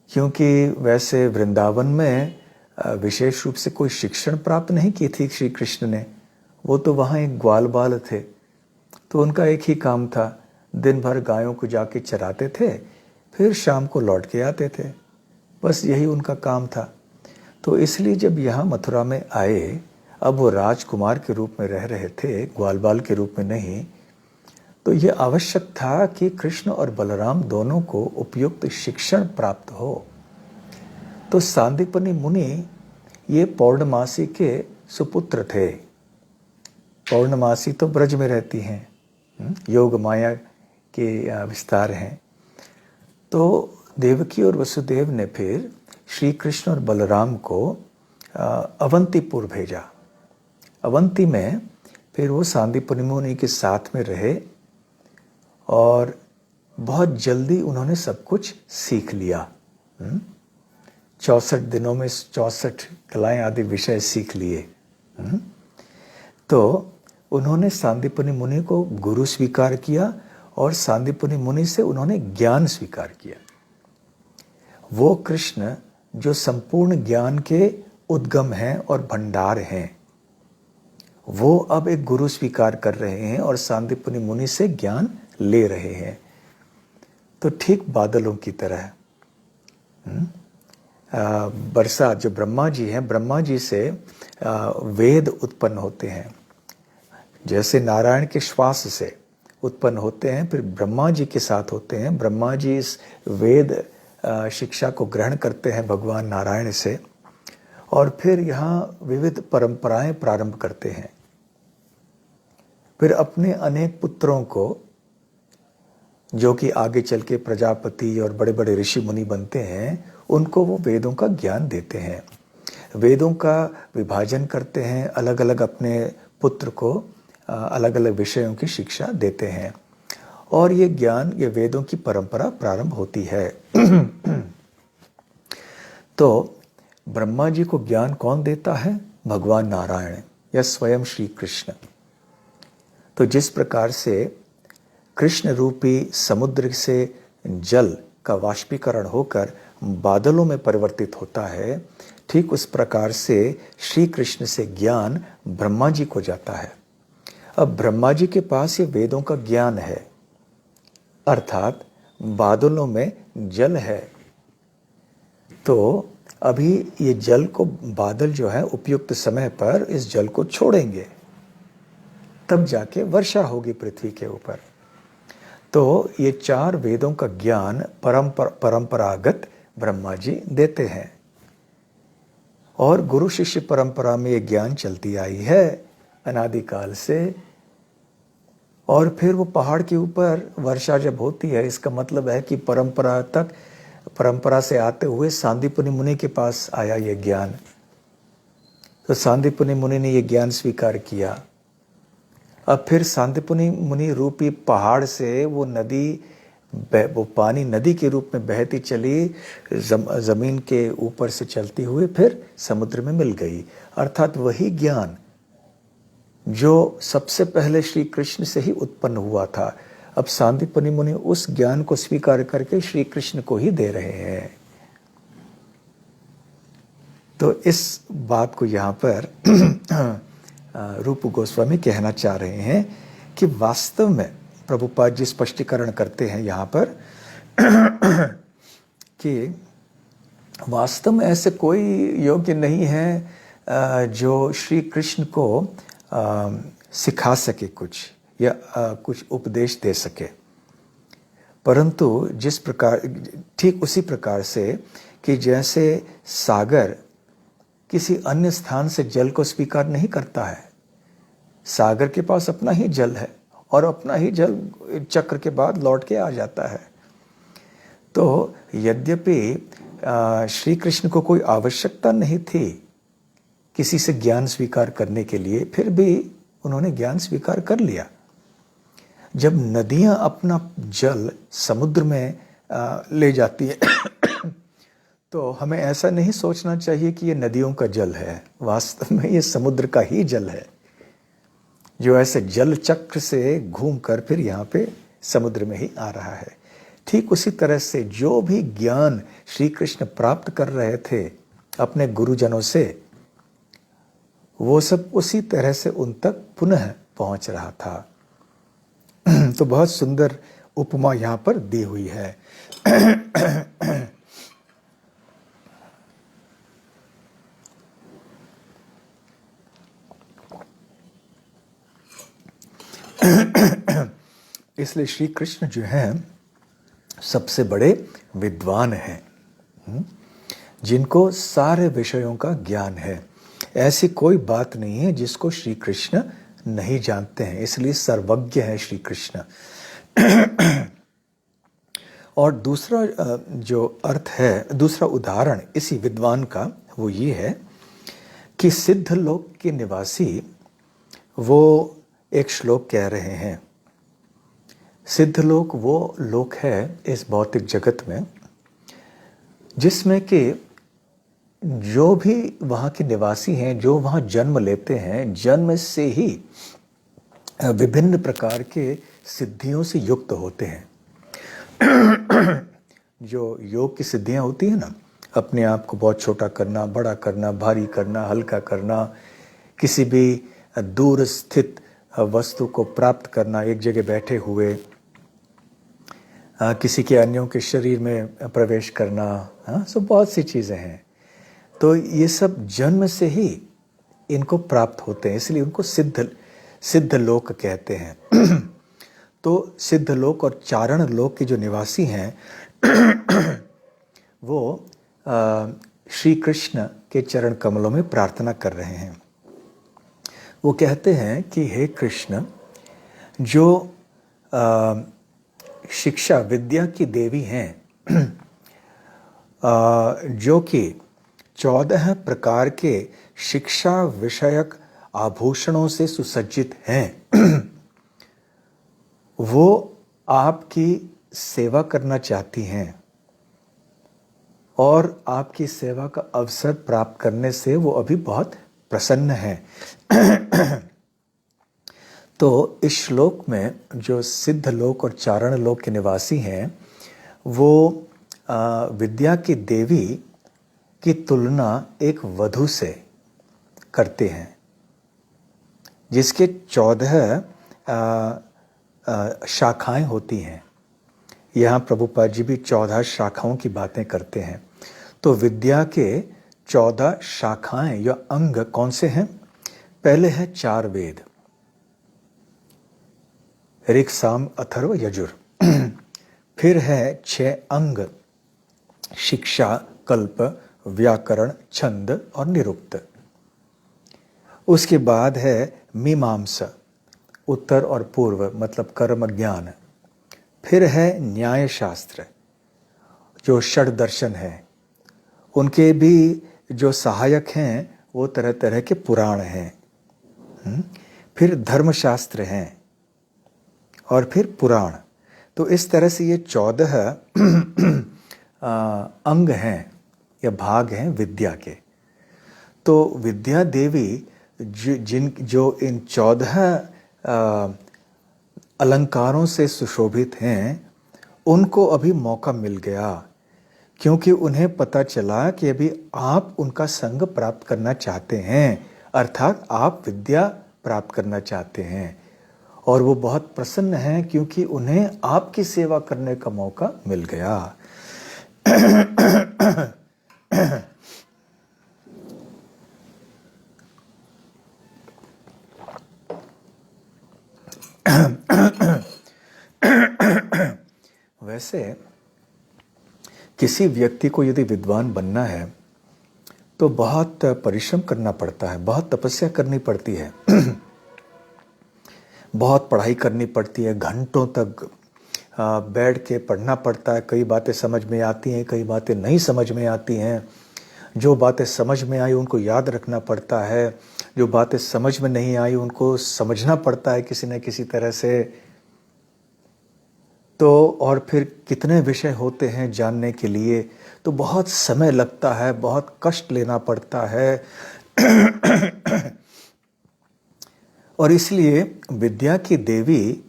क्योंकि वैसे वृंदावन में विशेष रूप से कोई शिक्षण प्राप्त नहीं की थी श्री कृष्ण ने। वो तो वहाँ एक ग्वाल बाल थे, तो उनका एक ही काम था, दिन भर गायों को जाके चराते थे, फिर शाम को लौट के आते थे, बस यही उनका काम था। तो इसलिए जब यहाँ मथुरा में आए, अब वो राजकुमार के रूप में रह रहे थे, ग्वाल बाल के रूप में नहीं। तो ये आवश्यक था कि कृष्ण और बलराम दोनों को उपयुक्त शिक्षण प्राप्त हो। तो सांदीपनि मुनि ये पौर्णमासी के सुपुत्र थे। पौर्णमासी तो ब्रज में रहती हैं, योग माया के विस्तार हैं। तो देवकी और वसुदेव ने फिर श्री कृष्ण और बलराम को अवंतीपुर भेजा। अवंती में फिर वो सांदीपनि मुनि के साथ में रहे, और बहुत जल्दी उन्होंने सब कुछ सीख लिया। 64 दिनों में 64 कलाएं आदि विषय सीख लिए। तो उन्होंने सांदीपनि मुनि को गुरु स्वीकार किया, और सांदीपनि मुनि से उन्होंने ज्ञान स्वीकार किया। वो कृष्ण जो संपूर्ण ज्ञान के उद्गम हैं और भंडार हैं, वो अब एक गुरु स्वीकार कर रहे हैं और सांदीपनि मुनि से ज्ञान ले रहे हैं। तो ठीक बादलों की तरह बरसात, जो ब्रह्मा जी हैं, ब्रह्मा जी से वेद उत्पन्न होते हैं। जैसे नारायण के श्वास से उत्पन्न होते हैं, फिर ब्रह्मा जी के साथ होते हैं। ब्रह्मा जी इस वेद शिक्षा को ग्रहण करते हैं भगवान नारायण से, और फिर यहाँ विविध परंपराएं प्रारंभ करते हैं। फिर अपने अनेक पुत्रों को, जो कि आगे चल के प्रजापति और बड़े बड़े ऋषि मुनि बनते हैं, उनको वो वेदों का ज्ञान देते हैं। वेदों का विभाजन करते हैं, अलग अलग अपने पुत्र को अलग अलग विषयों की शिक्षा देते हैं, और ये ज्ञान, ये वेदों की परंपरा प्रारंभ होती है। तो ब्रह्मा जी को ज्ञान कौन देता है? भगवान नारायण या स्वयं श्री कृष्ण। तो जिस प्रकार से कृष्ण रूपी समुद्र से जल का वाष्पीकरण होकर बादलों में परिवर्तित होता है, ठीक उस प्रकार से श्री कृष्ण से ज्ञान ब्रह्मा जी को जाता है। अब ब्रह्मा जी के पास ये वेदों का ज्ञान है, अर्थात बादलों में जल है। तो अभी ये जल को, बादल जो है उपयुक्त समय पर इस जल को छोड़ेंगे, तब जाके वर्षा होगी पृथ्वी के ऊपर। तो ये 4 वेदों का ज्ञान परंपरागत ब्रह्मा जी देते हैं, और गुरु शिष्य परंपरा में ये ज्ञान चलती आई है अनादिकाल से। और फिर वो पहाड़ के ऊपर वर्षा जब होती है, इसका मतलब है कि परंपरा से आते हुए सांदीपनि मुनि के पास आया ये ज्ञान। तो सांदीपनि मुनि ने ये ज्ञान स्वीकार किया। अब फिर सांदीपनि मुनि रूपी पहाड़ से वो नदी, वो पानी नदी के रूप में बहती चली, जमीन के ऊपर से चलती हुई फिर समुद्र में मिल गई। अर्थात वही ज्ञान जो सबसे पहले श्री कृष्ण से ही उत्पन्न हुआ था, अब सांदीपनि मुनि उस ज्ञान को स्वीकार करके श्री कृष्ण को ही दे रहे हैं। तो इस बात को यहाँ पर रूप गोस्वामी कहना चाह रहे हैं कि वास्तव में प्रभुपाद जी स्पष्टीकरण करते हैं यहाँ पर कि वास्तव में ऐसे कोई योग्य नहीं है जो श्री कृष्ण को सिखा सके कुछ, या कुछ उपदेश दे सके। परंतु जिस प्रकार, ठीक उसी प्रकार से कि जैसे सागर किसी अन्य स्थान से जल को स्वीकार नहीं करता है, सागर के पास अपना ही जल है और अपना ही जल चक्र के बाद लौट के आ जाता है। तो यद्यपि श्री कृष्ण को कोई आवश्यकता नहीं थी किसी से ज्ञान स्वीकार करने के लिए, फिर भी उन्होंने ज्ञान स्वीकार कर लिया। जब नदियां अपना जल समुद्र में ले जाती है तो हमें ऐसा नहीं सोचना चाहिए कि ये नदियों का जल है, वास्तव में ये समुद्र का ही जल है, जो ऐसे जल चक्र से घूमकर फिर यहाँ पे समुद्र में ही आ रहा है। ठीक उसी तरह से जो भी ज्ञान श्री कृष्ण प्राप्त कर रहे थे अपने गुरुजनों से, वो सब उसी तरह से उन तक पुनः पहुंच रहा था। तो बहुत सुंदर उपमा यहाँ पर दी हुई है। इसलिए श्री कृष्ण जो हैं सबसे बड़े विद्वान हैं, जिनको सारे विषयों का ज्ञान है। ऐसी कोई बात नहीं है जिसको श्री कृष्ण नहीं जानते हैं, इसलिए सर्वज्ञ है श्री कृष्ण। और दूसरा जो अर्थ है, दूसरा उदाहरण इसी विद्वान का वो ये है कि सिद्ध लोक के निवासी वो एक श्लोक कह रहे हैं। सिद्ध लोक वो लोक है इस भौतिक जगत में जिसमें कि जो भी वहाँ के निवासी हैं, जो वहाँ जन्म लेते हैं, जन्म से ही विभिन्न प्रकार के सिद्धियों से युक्त होते हैं। जो योग की सिद्धियाँ होती हैं ना, अपने आप को बहुत छोटा करना, बड़ा करना, भारी करना, हल्का करना, किसी भी दूर स्थित वस्तु को प्राप्त करना, एक जगह बैठे हुए किसी के अन्यों के शरीर में प्रवेश करना, सब बहुत सी चीज़ें हैं। तो ये सब जन्म से ही इनको प्राप्त होते हैं, इसलिए उनको सिद्ध लोक कहते हैं। तो सिद्ध लोक और चारण लोक के जो निवासी हैं वो श्री कृष्ण के चरण कमलों में प्रार्थना कर रहे हैं। वो कहते हैं कि हे कृष्ण, जो शिक्षा विद्या की देवी हैं, जो कि 14 प्रकार के शिक्षा विषयक आभूषणों से सुसज्जित हैं वो आपकी सेवा करना चाहती हैं और आपकी सेवा का अवसर प्राप्त करने से वो अभी बहुत प्रसन्न हैं। तो इस श्लोक में जो सिद्ध लोक और चारण लोक के निवासी हैं वो विद्या की देवी की तुलना एक वधु से करते हैं जिसके 14 शाखाएं होती हैं। यहाँ प्रभुपाद जी भी 14 शाखाओं की बातें करते हैं। तो विद्या के 14 शाखाएं या अंग कौन से हैं? पहले है 4 वेद, ऋक् साम अथर्व यजुर। फिर है 6 अंग, शिक्षा, कल्प, व्याकरण, छंद और निरुक्त। उसके बाद है मीमांसा, उत्तर और पूर्व मतलब कर्म ज्ञान। फिर है न्याय शास्त्र जो षड दर्शन है, उनके भी जो सहायक हैं वो तरह तरह के पुराण हैं। फिर धर्मशास्त्र हैं और फिर पुराण। तो इस तरह से ये 14 अंग हैं या भाग हैं विद्या के। तो विद्या देवी जो इन 14 अलंकारों से सुशोभित हैं उनको अभी मौका मिल गया, क्योंकि उन्हें पता चला कि अभी आप उनका संग प्राप्त करना चाहते हैं, अर्थात आप विद्या प्राप्त करना चाहते हैं। और वो बहुत प्रसन्न हैं क्योंकि उन्हें आपकी सेवा करने का मौका मिल गया। वैसे किसी व्यक्ति को यदि विद्वान बनना है तो बहुत परिश्रम करना पड़ता है, बहुत तपस्या करनी पड़ती है, बहुत पढ़ाई करनी पड़ती है, घंटों तक बैठ के पढ़ना पड़ता है। कई बातें समझ में आती हैं, कई बातें नहीं समझ में आती हैं। जो बातें समझ में आई उनको याद रखना पड़ता है, जो बातें समझ में नहीं आई उनको समझना पड़ता है किसी न किसी तरह से। तो और फिर कितने विषय होते हैं जानने के लिए, तो बहुत समय लगता है, बहुत कष्ट लेना पड़ता है। और इसलिए विद्या की देवी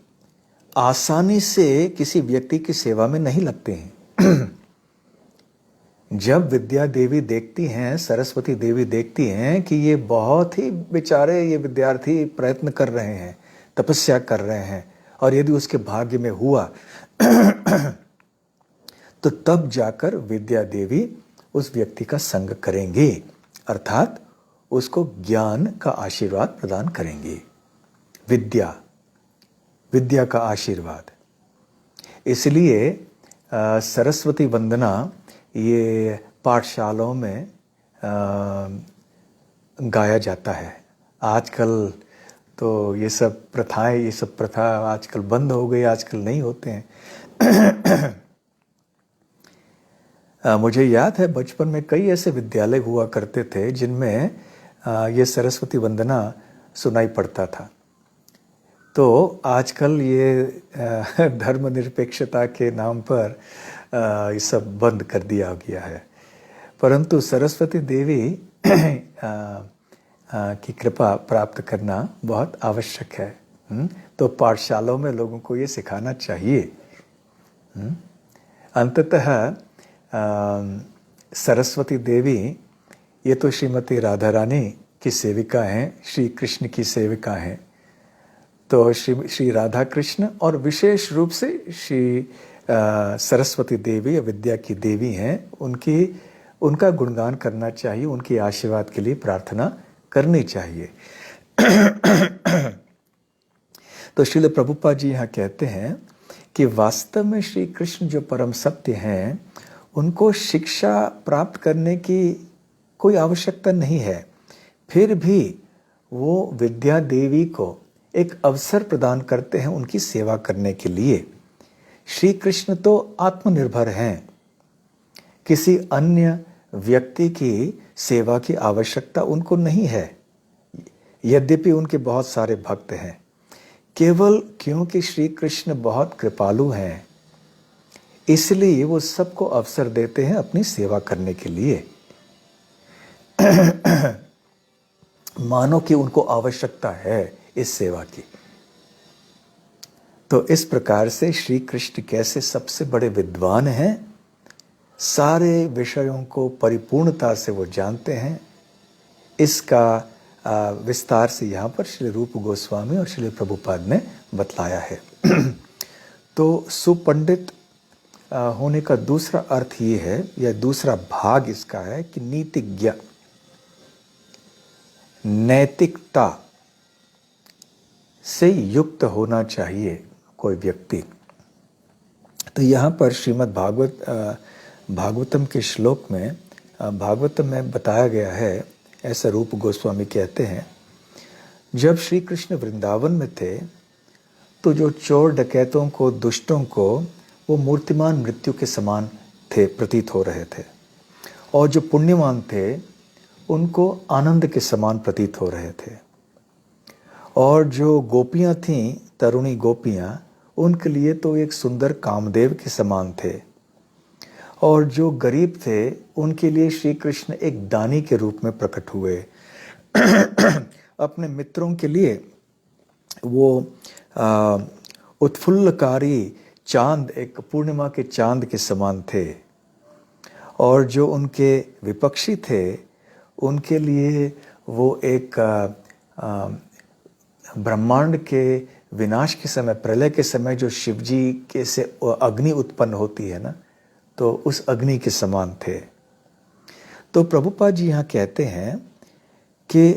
आसानी से किसी व्यक्ति की सेवा में नहीं लगते हैं। जब विद्या देवी देखती हैं, सरस्वती देवी देखती हैं कि ये बहुत ही बेचारे ये विद्यार्थी प्रयत्न कर रहे हैं, तपस्या कर रहे हैं, और यदि उसके भाग्य में हुआ तो तब जाकर विद्या देवी उस व्यक्ति का संग करेंगी, अर्थात उसको ज्ञान का आशीर्वाद प्रदान करेंगी। विद्या का आशीर्वाद। इसलिए सरस्वती वंदना ये पाठशालाओं में गाया जाता है। आजकल तो ये सब प्रथा आजकल बंद हो गई, आजकल नहीं होते हैं। मुझे याद है बचपन में कई ऐसे विद्यालय हुआ करते थे जिनमें ये सरस्वती वंदना सुनाई पड़ता था। तो आजकल ये धर्मनिरपेक्षता के नाम पर ये सब बंद कर दिया गया है, परंतु सरस्वती देवी की कृपा प्राप्त करना बहुत आवश्यक है। तो पाठशालाओं में लोगों को ये सिखाना चाहिए। अंततः सरस्वती देवी ये तो श्रीमती राधा रानी की सेविका हैं, श्री कृष्ण की सेविका हैं। तो श्री राधा कृष्ण और विशेष रूप से श्री सरस्वती देवी विद्या की देवी हैं, उनका गुणगान करना चाहिए, उनके आशीर्वाद के लिए प्रार्थना करनी चाहिए। तो श्रील प्रभुपाद जी यहाँ कहते हैं कि वास्तव में श्री कृष्ण जो परम सत्य हैं, उनको शिक्षा प्राप्त करने की कोई आवश्यकता नहीं है, फिर भी वो विद्या देवी को एक अवसर प्रदान करते हैं उनकी सेवा करने के लिए। श्री कृष्ण तो आत्मनिर्भर हैं, किसी अन्य व्यक्ति की सेवा की आवश्यकता उनको नहीं है, यद्यपि उनके बहुत सारे भक्त हैं। केवल क्योंकि श्री कृष्ण बहुत कृपालु हैं, इसलिए वो सबको अवसर देते हैं अपनी सेवा करने के लिए। मानो कि उनको आवश्यकता है इस सेवा की। तो इस प्रकार से श्री कृष्ण कैसे सबसे बड़े विद्वान हैं, सारे विषयों को परिपूर्णता से वो जानते हैं, इसका विस्तार से यहाँ पर श्री रूप गोस्वामी और श्री प्रभुपाद ने बतलाया है। तो सुपंडित होने का दूसरा अर्थ ये है, या दूसरा भाग इसका है कि नीतिज्ञ, नैतिकता से युक्त होना चाहिए कोई व्यक्ति। तो यहाँ पर श्रीमद् भागवतम के श्लोक में, भागवतम में बताया गया है, ऐसा रूप गोस्वामी कहते हैं, जब श्री कृष्ण वृंदावन में थे तो जो चोर डकैतों को, दुष्टों को वो मूर्तिमान मृत्यु के समान थे, प्रतीत हो रहे थे, और जो पुण्यवान थे उनको आनंद के समान प्रतीत हो रहे थे, और जो गोपियां थीं, तरुणी गोपियां, उनके लिए तो एक सुंदर कामदेव के समान थे, और जो गरीब थे उनके लिए श्री कृष्ण एक दानी के रूप में प्रकट हुए। अपने मित्रों के लिए वो उत्फुल्लकारी चांद, एक पूर्णिमा के चांद के समान थे, और जो उनके विपक्षी थे उनके लिए वो एक ब्रह्मांड के विनाश के समय, प्रलय के समय जो शिवजी के से अग्नि उत्पन्न होती है ना, तो उस अग्नि के समान थे। तो प्रभुपाद जी यहाँ कहते हैं कि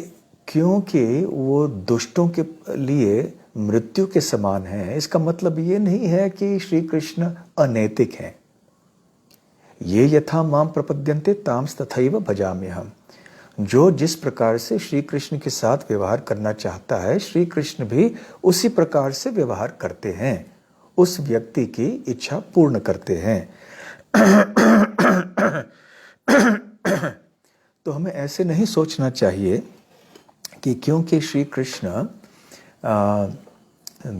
क्योंकि वो दुष्टों के लिए मृत्यु के समान है, इसका मतलब ये नहीं है कि श्री कृष्ण अनैतिक हैं। ये यथा माम प्रपद्यन्ते तांस तथैव भजाम्यहम्। जो जिस प्रकार से श्री कृष्ण के साथ व्यवहार करना चाहता है, श्री कृष्ण भी उसी प्रकार से व्यवहार करते हैं, उस व्यक्ति की इच्छा पूर्ण करते हैं। तो हमें ऐसे नहीं सोचना चाहिए कि क्योंकि श्री कृष्ण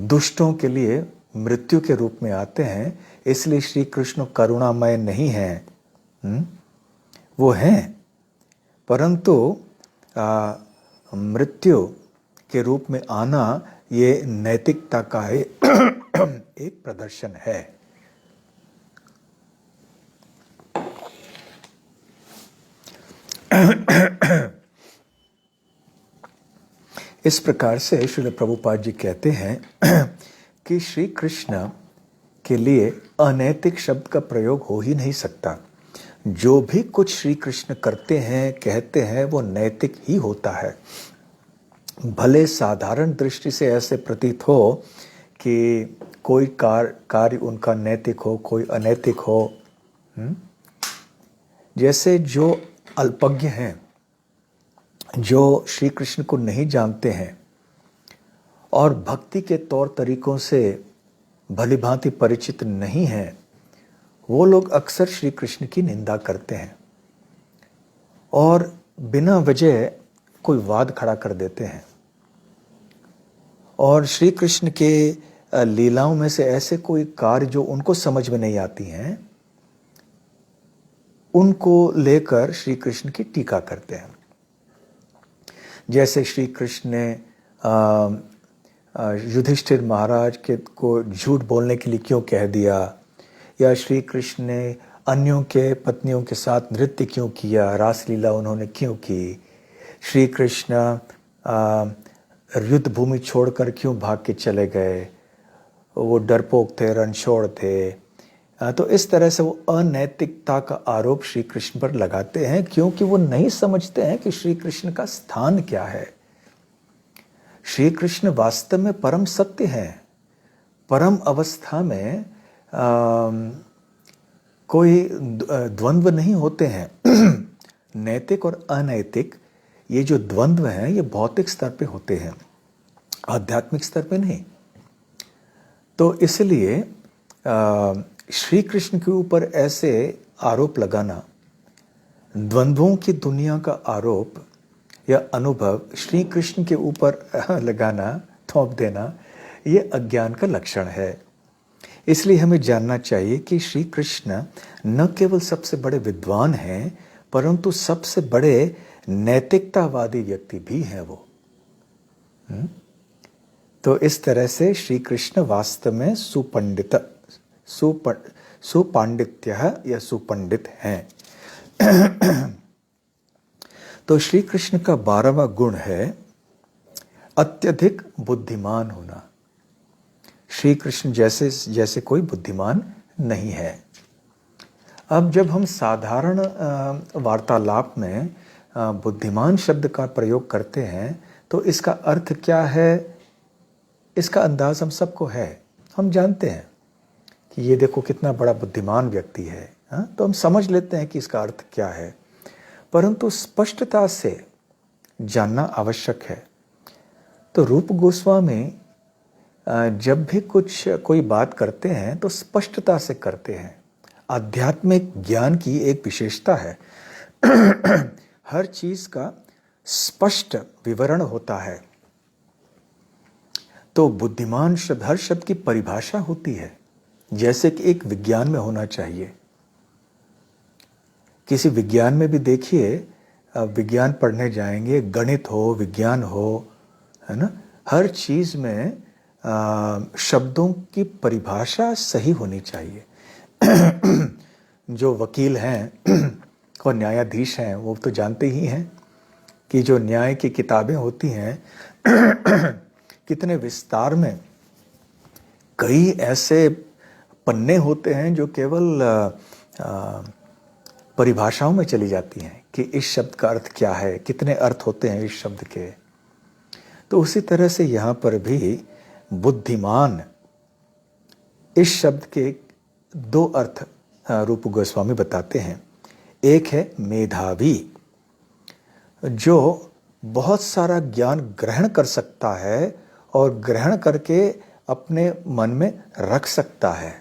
दुष्टों के लिए मृत्यु के रूप में आते हैं, इसलिए श्री कृष्ण करुणामय नहीं हैं। वो हैं, परंतु मृत्यु के रूप में आना ये नैतिकता का एक प्रदर्शन है। इस प्रकार से श्रील प्रभुपाद जी कहते हैं कि श्री कृष्ण के लिए अनैतिक शब्द का प्रयोग हो ही नहीं सकता। जो भी कुछ श्री कृष्ण करते हैं, कहते हैं, वो नैतिक ही होता है। भले साधारण दृष्टि से ऐसे प्रतीत हो कि कोई कार्य उनका नैतिक हो, कोई अनैतिक हो। जैसे जो अल्पज्ञ हैं, जो श्री कृष्ण को नहीं जानते हैं और भक्ति के तौर तरीकों से भली भांति परिचित नहीं हैं, वो लोग अक्सर श्री कृष्ण की निंदा करते हैं और बिना वजह कोई वाद खड़ा कर देते हैं। और श्री कृष्ण के लीलाओं में से ऐसे कोई कार्य जो उनको समझ में नहीं आती हैं, उनको लेकर श्री कृष्ण की टीका करते हैं। जैसे श्री कृष्ण ने युधिष्ठिर महाराज को झूठ बोलने के लिए क्यों कह दिया, या श्री कृष्ण ने अन्यों के पत्नियों के साथ नृत्य क्यों किया, रासलीला उन्होंने क्यों की, श्री कृष्ण युद्ध भूमि छोड़कर क्यों भाग के चले गए, वो डरपोक थे, रणछोड़ थे। तो इस तरह से वो अनैतिकता का आरोप श्री कृष्ण पर लगाते हैं, क्योंकि वो नहीं समझते हैं कि श्री कृष्ण का स्थान क्या है। श्री कृष्ण वास्तव में परम सत्य हैं। परम अवस्था में कोई द्वंद्व नहीं होते हैं। नैतिक और अनैतिक ये जो द्वंद्व हैं, ये भौतिक स्तर पे होते हैं, आध्यात्मिक स्तर पे नहीं। तो इसलिए श्री कृष्ण के ऊपर ऐसे आरोप लगाना द्वंद्वों की दुनिया का आरोप या अनुभव श्री कृष्ण के ऊपर लगाना, थोप देना, ये अज्ञान का लक्षण है। इसलिए हमें जानना चाहिए कि श्री कृष्ण न केवल सबसे बड़े विद्वान हैं, परंतु सबसे बड़े नैतिकतावादी व्यक्ति भी हैं वो। तो इस तरह से श्री कृष्ण वास्तव में सुपांडित्य या सुपंडित हैं। तो श्री कृष्ण का 12वां गुण है अत्यधिक बुद्धिमान होना। श्री कृष्ण जैसे कोई बुद्धिमान नहीं है। अब जब हम साधारण वार्तालाप में बुद्धिमान शब्द का प्रयोग करते हैं तो इसका अर्थ क्या है, इसका अंदाज हम सबको है। हम जानते हैं कि ये देखो कितना बड़ा बुद्धिमान व्यक्ति है, तो हम समझ लेते हैं कि इसका अर्थ क्या है, परंतु स्पष्टता से जानना आवश्यक है। तो रूप गोस्वामी जब भी कोई बात करते हैं तो स्पष्टता से करते हैं। आध्यात्मिक ज्ञान की एक विशेषता है हर चीज का स्पष्ट विवरण होता है। तो बुद्धिमान शब्द, हर शब्द की परिभाषा होती है, जैसे कि एक विज्ञान में होना चाहिए। किसी विज्ञान में भी देखिए, विज्ञान पढ़ने जाएंगे, गणित हो, विज्ञान हो, है ना, हर चीज में शब्दों की परिभाषा सही होनी चाहिए। जो वकील हैं और न्यायाधीश हैं वो तो जानते ही हैं कि जो न्याय की किताबें होती हैं कितने विस्तार में कई ऐसे पन्ने होते हैं जो केवल परिभाषाओं में चली जाती हैं कि इस शब्द का अर्थ क्या है, कितने अर्थ होते हैं इस शब्द के। तो उसी तरह से यहाँ पर भी बुद्धिमान इस शब्द के 2 अर्थ रूप गोस्वामी बताते हैं। एक है मेधावी, जो बहुत सारा ज्ञान ग्रहण कर सकता है और ग्रहण करके अपने मन में रख सकता है।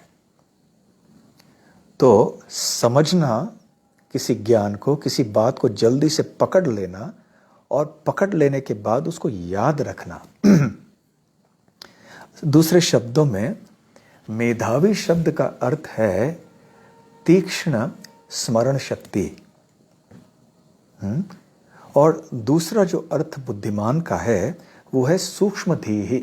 तो समझना, किसी ज्ञान को, किसी बात को जल्दी से पकड़ लेना और पकड़ लेने के बाद उसको याद रखना। दूसरे शब्दों में मेधावी शब्द का अर्थ है तीक्ष्ण स्मरण शक्ति। और दूसरा जो अर्थ बुद्धिमान का है वो है सूक्ष्मधीहि,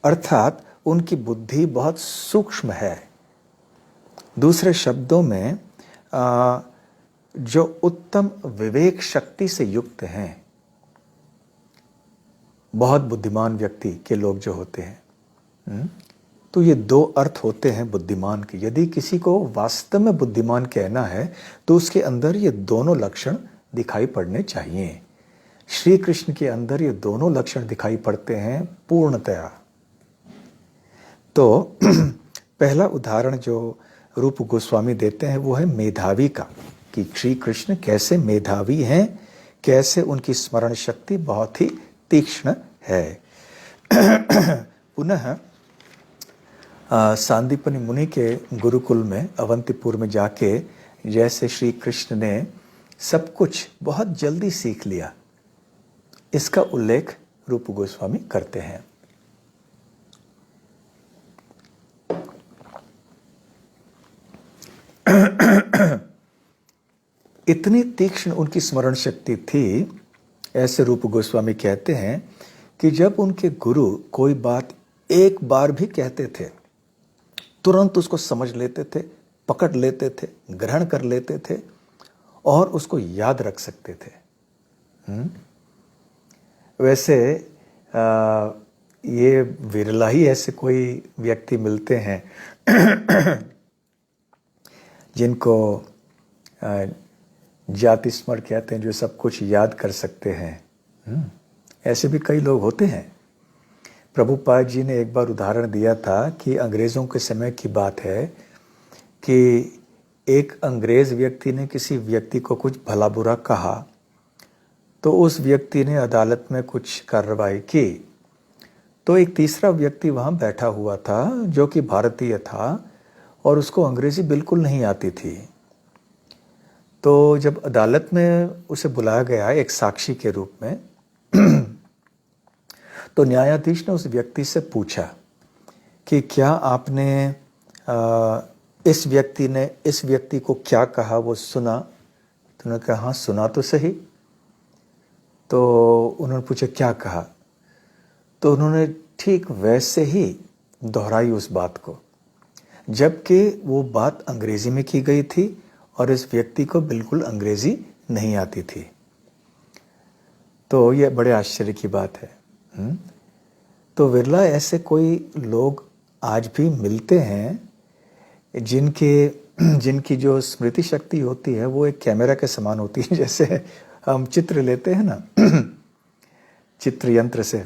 अर्थात उनकी बुद्धि बहुत सूक्ष्म है। दूसरे शब्दों में जो उत्तम विवेक शक्ति से युक्त हैं, बहुत बुद्धिमान व्यक्ति के लोग जो होते हैं। तो ये 2 अर्थ होते हैं बुद्धिमान के। यदि किसी को वास्तव में बुद्धिमान कहना है तो उसके अंदर ये दोनों लक्षण दिखाई पड़ने चाहिए। श्री कृष्ण के अंदर ये दोनों लक्षण दिखाई पड़ते हैं पूर्णतया। तो पहला उदाहरण जो रूप गोस्वामी देते हैं वो है मेधावी का, कि श्री कृष्ण कैसे मेधावी हैं, कैसे उनकी स्मरण शक्ति बहुत ही तीक्ष्ण है। पुनः सांदीपनि मुनि के गुरुकुल में अवंतीपुर में जाके जैसे श्री कृष्ण ने सब कुछ बहुत जल्दी सीख लिया, इसका उल्लेख रूप गोस्वामी करते हैं। इतनी तीक्ष्ण उनकी स्मरण शक्ति थी, ऐसे रूप गोस्वामी कहते हैं कि जब उनके गुरु कोई बात एक बार भी कहते थे तुरंत उसको समझ लेते थे, पकड़ लेते थे, ग्रहण कर लेते थे और उसको याद रख सकते थे। वैसे ये विरला ही ऐसे कोई व्यक्ति मिलते हैं जिनको जाति स्मरण कहते हैं, जो सब कुछ याद कर सकते हैं। ऐसे भी कई लोग होते हैं। प्रभुपाद जी ने एक बार उदाहरण दिया था कि अंग्रेज़ों के समय की बात है कि एक अंग्रेज़ व्यक्ति ने किसी व्यक्ति को कुछ भला बुरा कहा, तो उस व्यक्ति ने अदालत में कुछ कार्रवाई की। तो एक तीसरा व्यक्ति वहाँ बैठा हुआ था जो कि भारतीय था और उसको अंग्रेज़ी बिल्कुल नहीं आती थी। तो जब अदालत में उसे बुलाया गया एक साक्षी के रूप में, तो न्यायाधीश ने उस व्यक्ति से पूछा कि क्या आपने इस व्यक्ति को क्या कहा वो सुना? तो उन्होंने कहा हाँ सुना तो सही। तो उन्होंने पूछा क्या कहा? तो उन्होंने ठीक वैसे ही दोहराई उस बात को, जबकि वो बात अंग्रेजी में की गई थी और इस व्यक्ति को बिल्कुल अंग्रेजी नहीं आती थी। तो ये बड़े आश्चर्य की बात है। तो विरला ऐसे कोई लोग आज भी मिलते हैं जिनकी जो स्मृति शक्ति होती है वो एक कैमरा के समान होती है। जैसे हम चित्र लेते हैं ना चित्र यंत्र से,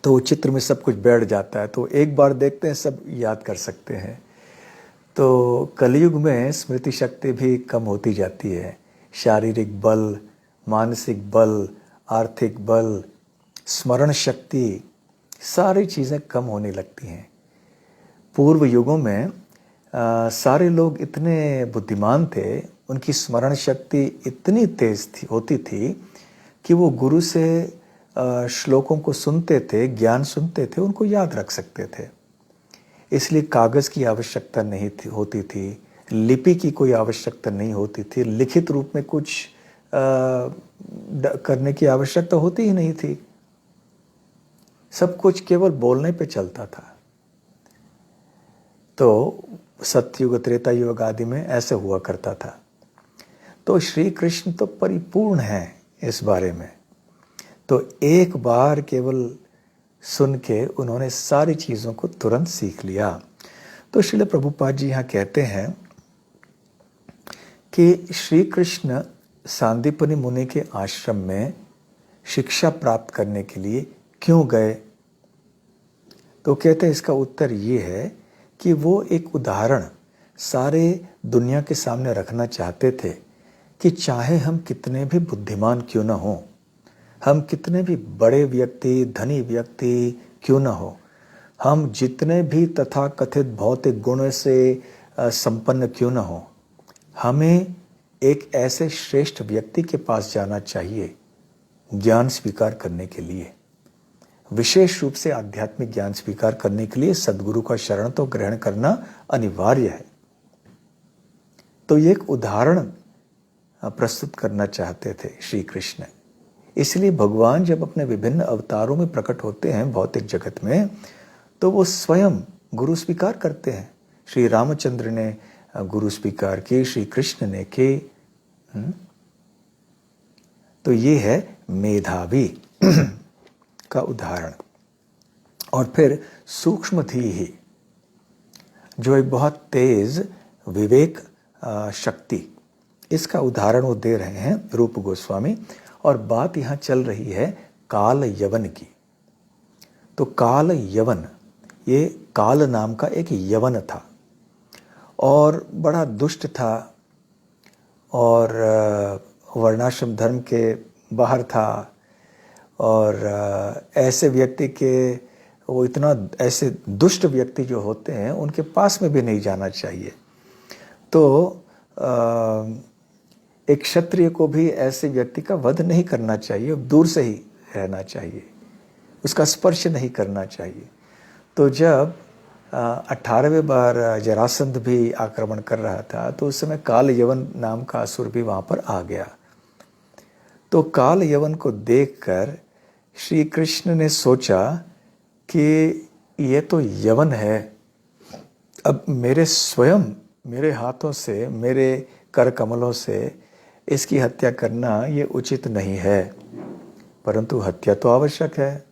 तो चित्र में सब कुछ बैठ जाता है, तो एक बार देखते हैं सब याद कर सकते हैं। तो कलयुग में स्मृति शक्ति भी कम होती जाती है। शारीरिक बल, मानसिक बल, आर्थिक बल, स्मरण शक्ति, सारी चीज़ें कम होने लगती हैं। पूर्व युगों में सारे लोग इतने बुद्धिमान थे, उनकी स्मरण शक्ति इतनी तेज होती थी कि वो गुरु से श्लोकों को सुनते थे, ज्ञान सुनते थे, उनको याद रख सकते थे। इसलिए कागज़ की आवश्यकता नहीं होती थी, लिपि की कोई आवश्यकता नहीं होती थी, लिखित रूप में कुछ करने की आवश्यकता होती ही नहीं थी। सब कुछ केवल बोलने पे चलता था। तो सतयुग, त्रेता युग आदि में ऐसे हुआ करता था। तो श्री कृष्ण तो परिपूर्ण है इस बारे में। तो एक बार केवल सुन के उन्होंने सारी चीज़ों को तुरंत सीख लिया। तो श्रील प्रभुपाद जी यहाँ कहते हैं कि श्री कृष्ण सांदीपनि मुनि के आश्रम में शिक्षा प्राप्त करने के लिए क्यों गए? तो कहते हैं इसका उत्तर ये है कि वो एक उदाहरण सारे दुनिया के सामने रखना चाहते थे कि चाहे हम कितने भी बुद्धिमान क्यों ना हों, हम कितने भी बड़े व्यक्ति, धनी व्यक्ति क्यों ना हो, हम जितने भी तथाकथित भौतिक गुणों से संपन्न क्यों ना हो, हमें एक ऐसे श्रेष्ठ व्यक्ति के पास जाना चाहिए ज्ञान स्वीकार करने के लिए। विशेष रूप से आध्यात्मिक ज्ञान स्वीकार करने के लिए सद्गुरु का शरण तो ग्रहण करना अनिवार्य है। तो ये एक उदाहरण प्रस्तुत करना चाहते थे श्री कृष्ण। इसलिए भगवान जब अपने विभिन्न अवतारों में प्रकट होते हैं भौतिक जगत में, तो वो स्वयं गुरु स्वीकार करते हैं। श्री रामचंद्र ने गुरु स्वीकार की, श्री कृष्ण ने की। तो ये है मेधावी का उदाहरण। और फिर सूक्ष्मधि ही, जो एक बहुत तेज विवेक शक्ति, इसका उदाहरण वो दे रहे हैं रूप गोस्वामी। और बात यहाँ चल रही है काल यवन की। तो काल यवन, ये काल नाम का एक यवन था और बड़ा दुष्ट था और वर्णाश्रम धर्म के बाहर था। और ऐसे व्यक्ति के, वो इतना ऐसे दुष्ट व्यक्ति जो होते हैं उनके पास में भी नहीं जाना चाहिए। तो एक क्षत्रिय को भी ऐसे व्यक्ति का वध नहीं करना चाहिए, दूर से ही रहना चाहिए, उसका स्पर्श नहीं करना चाहिए। तो जब 18वें बार जरासंध भी आक्रमण कर रहा था, तो उस समय काल यवन नाम का असुर भी वहाँ पर आ गया। तो काल यवन को देखकर श्री कृष्ण ने सोचा कि ये तो यवन है, अब मेरे हाथों से, मेरे कर कमलों से इसकी हत्या करना ये उचित नहीं है, परंतु हत्या तो आवश्यक है।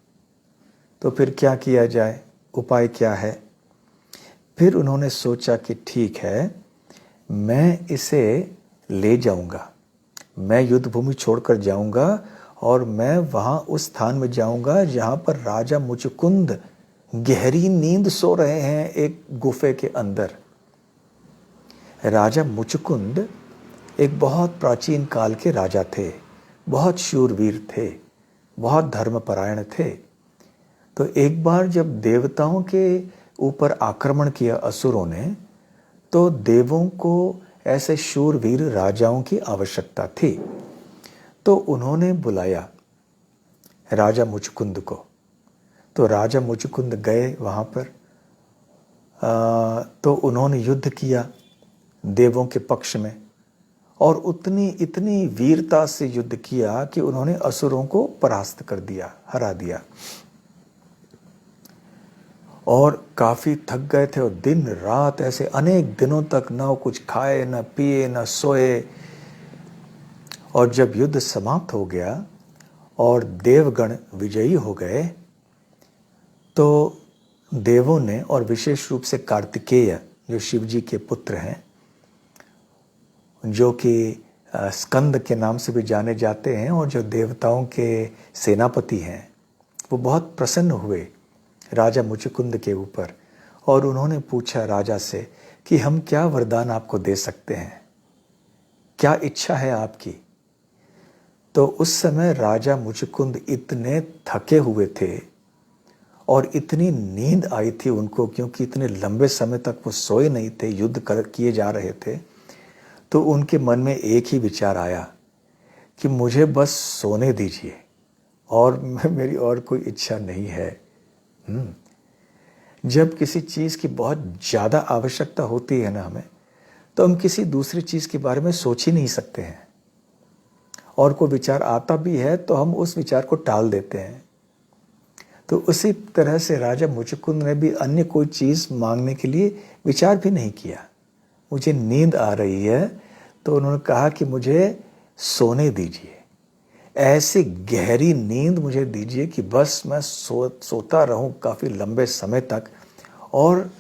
तो फिर क्या किया जाए, उपाय क्या है? फिर उन्होंने सोचा कि ठीक है, मैं इसे ले जाऊंगा, मैं युद्ध भूमि छोड़कर जाऊंगा और मैं वहां उस स्थान में जाऊंगा जहां पर राजा मुचुकुंद गहरी नींद सो रहे हैं एक गुफे के अंदर। राजा मुचुकुंद एक बहुत प्राचीन काल के राजा थे, बहुत शूरवीर थे, बहुत धर्मपरायण थे। तो एक बार जब देवताओं के ऊपर आक्रमण किया असुरों ने, तो देवों को ऐसे शूरवीर राजाओं की आवश्यकता थी। तो उन्होंने बुलाया राजा मुचकुंद को। तो राजा मुचकुंद गए वहाँ पर। तो उन्होंने युद्ध किया देवों के पक्ष में, और इतनी वीरता से युद्ध किया कि उन्होंने असुरों को परास्त कर दिया, हरा दिया। और काफी थक गए थे, और दिन रात ऐसे अनेक दिनों तक न कुछ खाए, न पिए, न सोए। और जब युद्ध समाप्त हो गया और देवगण विजयी हो गए, तो देवों ने, और विशेष रूप से कार्तिकेय जो शिव जी के पुत्र हैं, जो कि स्कंद के नाम से भी जाने जाते हैं और जो देवताओं के सेनापति हैं, वो बहुत प्रसन्न हुए राजा मुचकुंद के ऊपर। और उन्होंने पूछा राजा से कि हम क्या वरदान आपको दे सकते हैं, क्या इच्छा है आपकी। तो उस समय राजा मुचकुंद इतने थके हुए थे और इतनी नींद आई थी उनको, क्योंकि इतने लंबे समय तक वो सोए नहीं थे, युद्ध किए जा रहे थे। तो उनके मन में एक ही विचार आया कि मुझे बस सोने दीजिए, और मेरी और कोई इच्छा नहीं है। जब किसी चीज़ की बहुत ज़्यादा आवश्यकता होती है ना हमें, तो हम किसी दूसरी चीज़ के बारे में सोच ही नहीं सकते हैं, और कोई विचार आता भी है तो हम उस विचार को टाल देते हैं। तो उसी तरह से राजा मुचकुंद ने भी अन्य कोई चीज़ मांगने के लिए विचार भी नहीं किया। मुझे नींद आ रही है, तो उन्होंने कहा कि मुझे सोने दीजिए, ऐसी गहरी नींद मुझे दीजिए कि बस मैं सोता रहूं काफ़ी लंबे समय तक, और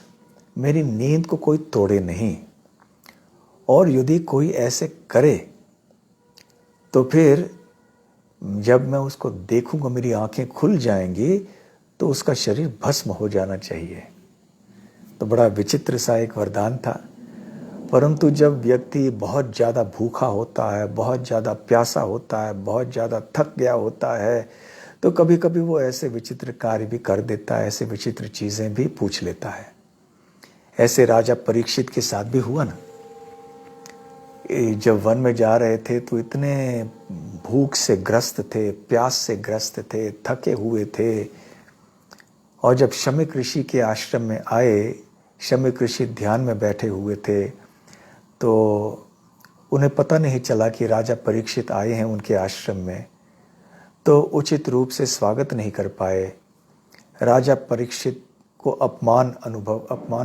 मेरी नींद को कोई तोड़े नहीं। और यदि कोई ऐसे करे तो फिर जब मैं उसको देखूंगा, मेरी आंखें खुल जाएंगी, तो उसका शरीर भस्म हो जाना चाहिए। तो बड़ा विचित्र सा एक वरदान था। परंतु जब व्यक्ति बहुत ज़्यादा भूखा होता है, बहुत ज़्यादा प्यासा होता है, बहुत ज़्यादा थक गया होता है, तो कभी कभी वो ऐसे विचित्र कार्य भी कर देता है, ऐसे विचित्र चीज़ें भी पूछ लेता है। ऐसे राजा परीक्षित के साथ भी हुआ ना। जब वन में जा रहे थे तो इतने भूख से ग्रस्त थे, प्यास से ग्रस्त थे, थके हुए थे। और जब शमीक ऋषि के आश्रम में आए, शमीक ऋषि ध्यान में बैठे हुए थे, तो उन्हें पता नहीं चला कि राजा परीक्षित आए हैं उनके आश्रम में, तो उचित रूप से स्वागत नहीं कर पाए। राजा परीक्षित को अपमान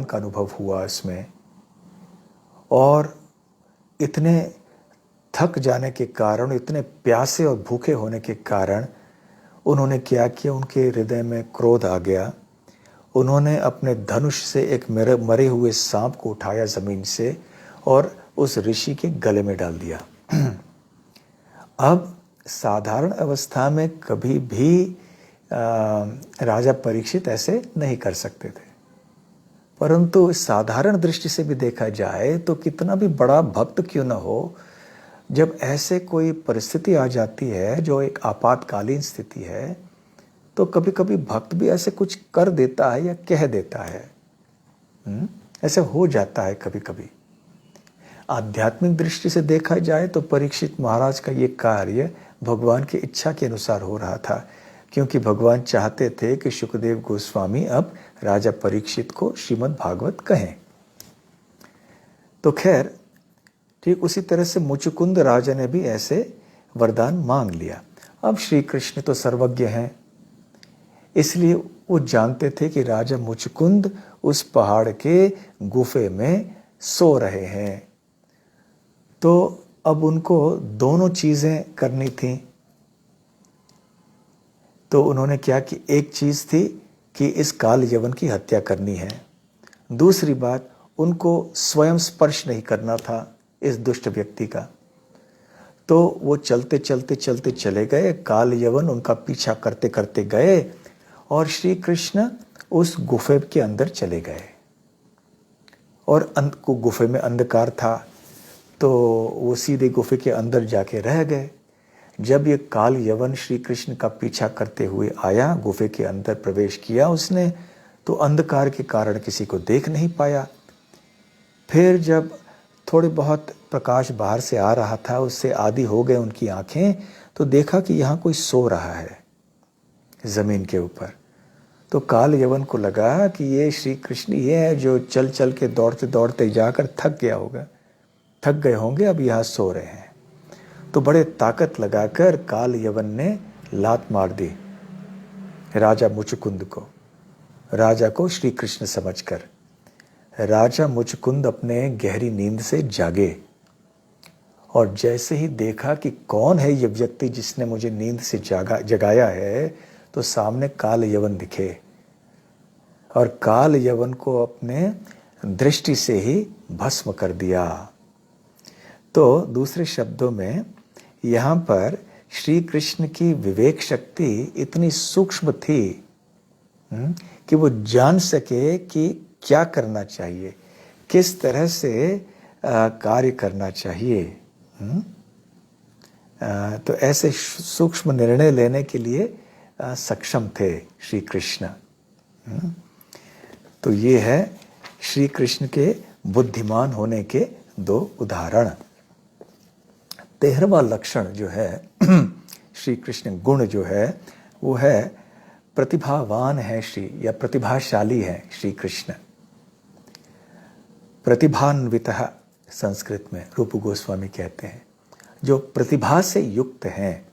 का अनुभव हुआ इसमें। और इतने थक जाने के कारण, इतने प्यासे और भूखे होने के कारण उन्होंने क्या किया, उनके हृदय में क्रोध आ गया। उन्होंने अपने धनुष से एक मरे हुए सांप को उठाया ज़मीन से और उस ऋषि के गले में डाल दिया। अब साधारण अवस्था में कभी भी राजा परीक्षित ऐसे नहीं कर सकते थे, परंतु साधारण दृष्टि से भी देखा जाए तो कितना भी बड़ा भक्त क्यों न हो, जब ऐसे कोई परिस्थिति आ जाती है जो एक आपातकालीन स्थिति है, तो कभी कभी भक्त भी ऐसे कुछ कर देता है या कह देता है। ऐसे हो जाता है कभी कभी। आध्यात्मिक दृष्टि से देखा जाए तो परीक्षित महाराज का ये कार्य भगवान की इच्छा के अनुसार हो रहा था, क्योंकि भगवान चाहते थे कि शुकदेव गोस्वामी अब राजा परीक्षित को श्रीमद् भागवत कहें। तो खैर, ठीक उसी तरह से मुचुकुंद राजा ने भी ऐसे वरदान मांग लिया। अब श्री कृष्ण तो सर्वज्ञ हैं, इसलिए वो जानते थे कि राजा मुचुकुंद उस पहाड़ के गुफे में सो रहे हैं। तो अब उनको दोनों चीज़ें करनी थी। तो उन्होंने क्या कि एक चीज़ थी कि इस काल यवन की हत्या करनी है। दूसरी बात, उनको स्वयं स्पर्श नहीं करना था इस दुष्ट व्यक्ति का। तो वो चलते चलते चलते चले गए, काल यवन उनका पीछा करते करते गए और श्री कृष्ण उस गुफे के अंदर चले गए। और गुफे में अंधकार था, तो वो सीधे गुफे के अंदर जाके रह गए। जब ये काल यवन श्री कृष्ण का पीछा करते हुए आया, गुफे के अंदर प्रवेश किया उसने, तो अंधकार के कारण किसी को देख नहीं पाया। फिर जब थोड़े बहुत प्रकाश बाहर से आ रहा था, उससे आदी हो गए उनकी आंखें, तो देखा कि यहाँ कोई सो रहा है जमीन के ऊपर। तो काल यवन को लगा कि ये श्री कृष्ण ये है जो चल चल के दौड़ते दौड़ते जाकर थक गए होंगे, अब यहाँ सो रहे हैं। तो बड़े ताकत लगाकर काल यवन ने लात मार दी राजा मुचुकुंद को। राजा को श्री कृष्ण समझकर राजा मुचुकुंद अपने गहरी नींद से जागे, और जैसे ही देखा कि कौन है ये व्यक्ति जिसने मुझे नींद से जगाया है, तो सामने काल यवन दिखे, और काल यवन को अपने दृष्टि से ही भस्म कर दिया। तो दूसरे शब्दों में यहाँ पर श्री कृष्ण की विवेक शक्ति इतनी सूक्ष्म थी कि वो जान सके कि क्या करना चाहिए, किस तरह से कार्य करना चाहिए। तो ऐसे सूक्ष्म निर्णय लेने के लिए सक्षम थे श्री कृष्ण। तो ये है श्री कृष्ण के बुद्धिमान होने के दो उदाहरण। 13वां लक्षण जो है श्री कृष्ण गुण जो है वो है प्रतिभावान है श्री, या प्रतिभाशाली है श्री कृष्ण। प्रतिभान्वितः संस्कृत में रूप गोस्वामी कहते हैं, जो प्रतिभा से युक्त हैं।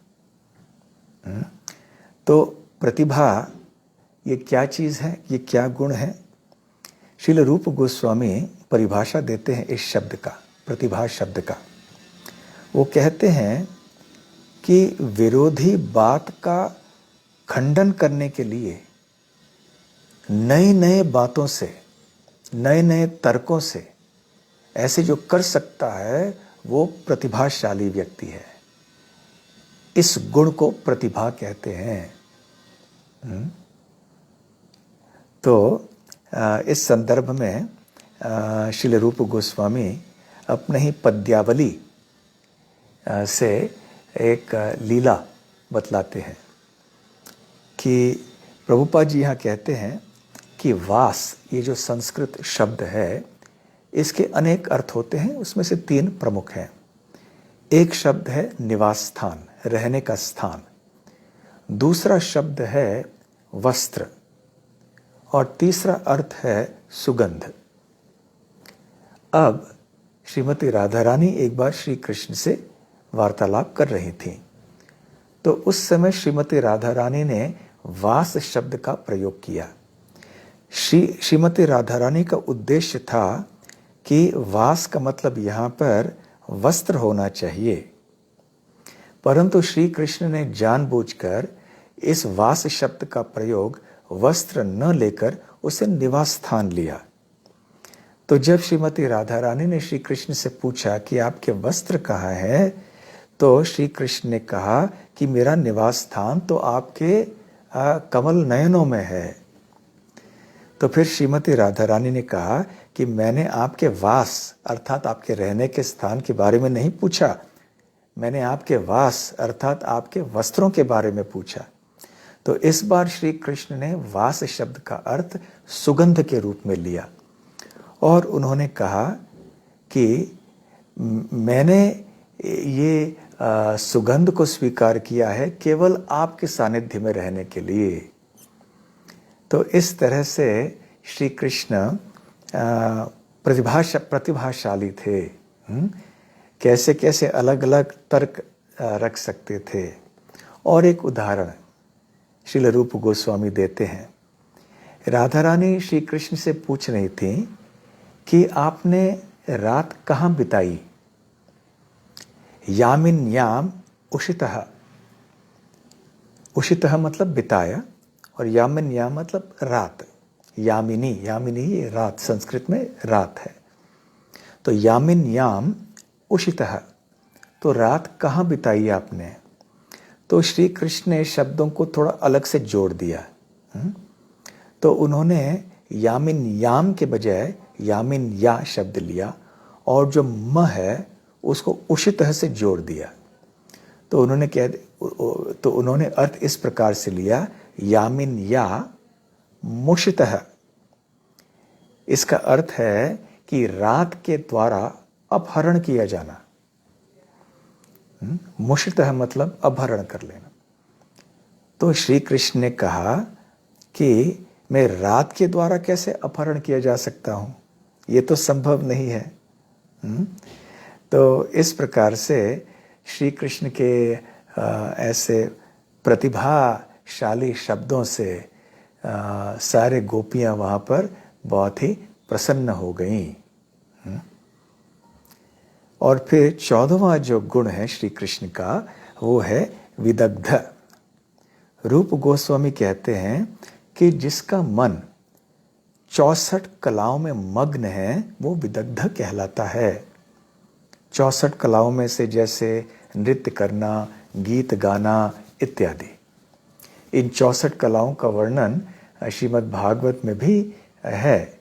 तो प्रतिभा ये क्या चीज है, ये क्या गुण है? श्रील रूप गोस्वामी परिभाषा देते हैं इस शब्द का, प्रतिभा शब्द का। वो कहते हैं कि विरोधी बात का खंडन करने के लिए नए नए बातों से, नए नए तर्कों से ऐसे जो कर सकता है वो प्रतिभाशाली व्यक्ति है। इस गुण को प्रतिभा कहते हैं। तो इस संदर्भ में श्रील रूप गोस्वामी अपने ही पद्यावली से एक लीला बतलाते हैं कि प्रभुपाद जी यहाँ कहते हैं कि वास, ये जो संस्कृत शब्द है, इसके अनेक अर्थ होते हैं, उसमें से 3 प्रमुख हैं। एक शब्द है निवास स्थान, रहने का स्थान। दूसरा शब्द है वस्त्र, और तीसरा अर्थ है सुगंध। अब श्रीमती राधा रानी एक बार श्री कृष्ण से वार्तालाप कर रही थी, तो उस समय श्रीमती राधा रानी ने वास शब्द का प्रयोग किया। श्रीमती राधा रानी का उद्देश्य था कि वास का मतलब यहाँ पर वस्त्र होना चाहिए, परंतु श्री कृष्ण ने जानबूझकर इस वास शब्द का प्रयोग वस्त्र न लेकर उसे निवास स्थान लिया। तो जब श्रीमती राधा रानी ने श्री कृष्ण से पूछा कि आपके वस्त्र कहाँ है, तो श्री कृष्ण ने कहा कि मेरा निवास स्थान तो आपके कमल नयनों में है। तो फिर श्रीमती राधा रानी ने कहा कि मैंने आपके वास अर्थात आपके रहने के स्थान के बारे में नहीं पूछा, मैंने आपके वास अर्थात आपके वस्त्रों के बारे में पूछा। तो इस बार श्री कृष्ण ने वास शब्द का अर्थ सुगंध के रूप में लिया, और उन्होंने कहा कि मैंने ये सुगंध को स्वीकार किया है केवल आपके सानिध्य में रहने के लिए। तो इस तरह से श्री कृष्ण प्रतिभाशाली थे। कैसे कैसे अलग अलग तर्क रख सकते थे। और एक उदाहरण श्रील रूप गोस्वामी देते हैं। राधा रानी श्री कृष्ण से पूछ रही थी कि आपने रात कहाँ बिताई। यामिन याम उषितः, उषितः मतलब बिताया, और यामिन याम मतलब रात। यामिनी, यामिनी ये रात, संस्कृत में रात है। तो यामिन याम उषितः, तो रात कहाँ बिताई आपने। तो श्री कृष्ण ने शब्दों को थोड़ा अलग से जोड़ दिया। तो उन्होंने यामिन याम के बजाय यामिन या शब्द लिया, और जो म है उसको उषितः से जोड़ दिया। तो उन्होंने अर्थ इस प्रकार से लिया, यामिन या मुषितः। इसका अर्थ है कि रात के द्वारा अपहरण किया जाना। मुष्टः मतलब अपहरण कर लेना। तो श्री कृष्ण ने कहा कि मैं रात के द्वारा कैसे अपहरण किया जा सकता हूं, ये तो संभव नहीं है। तो इस प्रकार से श्री कृष्ण के ऐसे प्रतिभाशाली शब्दों से सारे गोपियां वहां पर बहुत ही प्रसन्न हो गईं। और फिर 14वां जो गुण है श्री कृष्ण का, वो है विदग्ध। रूप गोस्वामी कहते हैं कि जिसका मन 64 कलाओं में मग्न है वो विदग्ध कहलाता है। 64 कलाओं में से जैसे नृत्य करना, गीत गाना इत्यादि। इन 64 कलाओं का वर्णन श्रीमद् भागवत में भी है,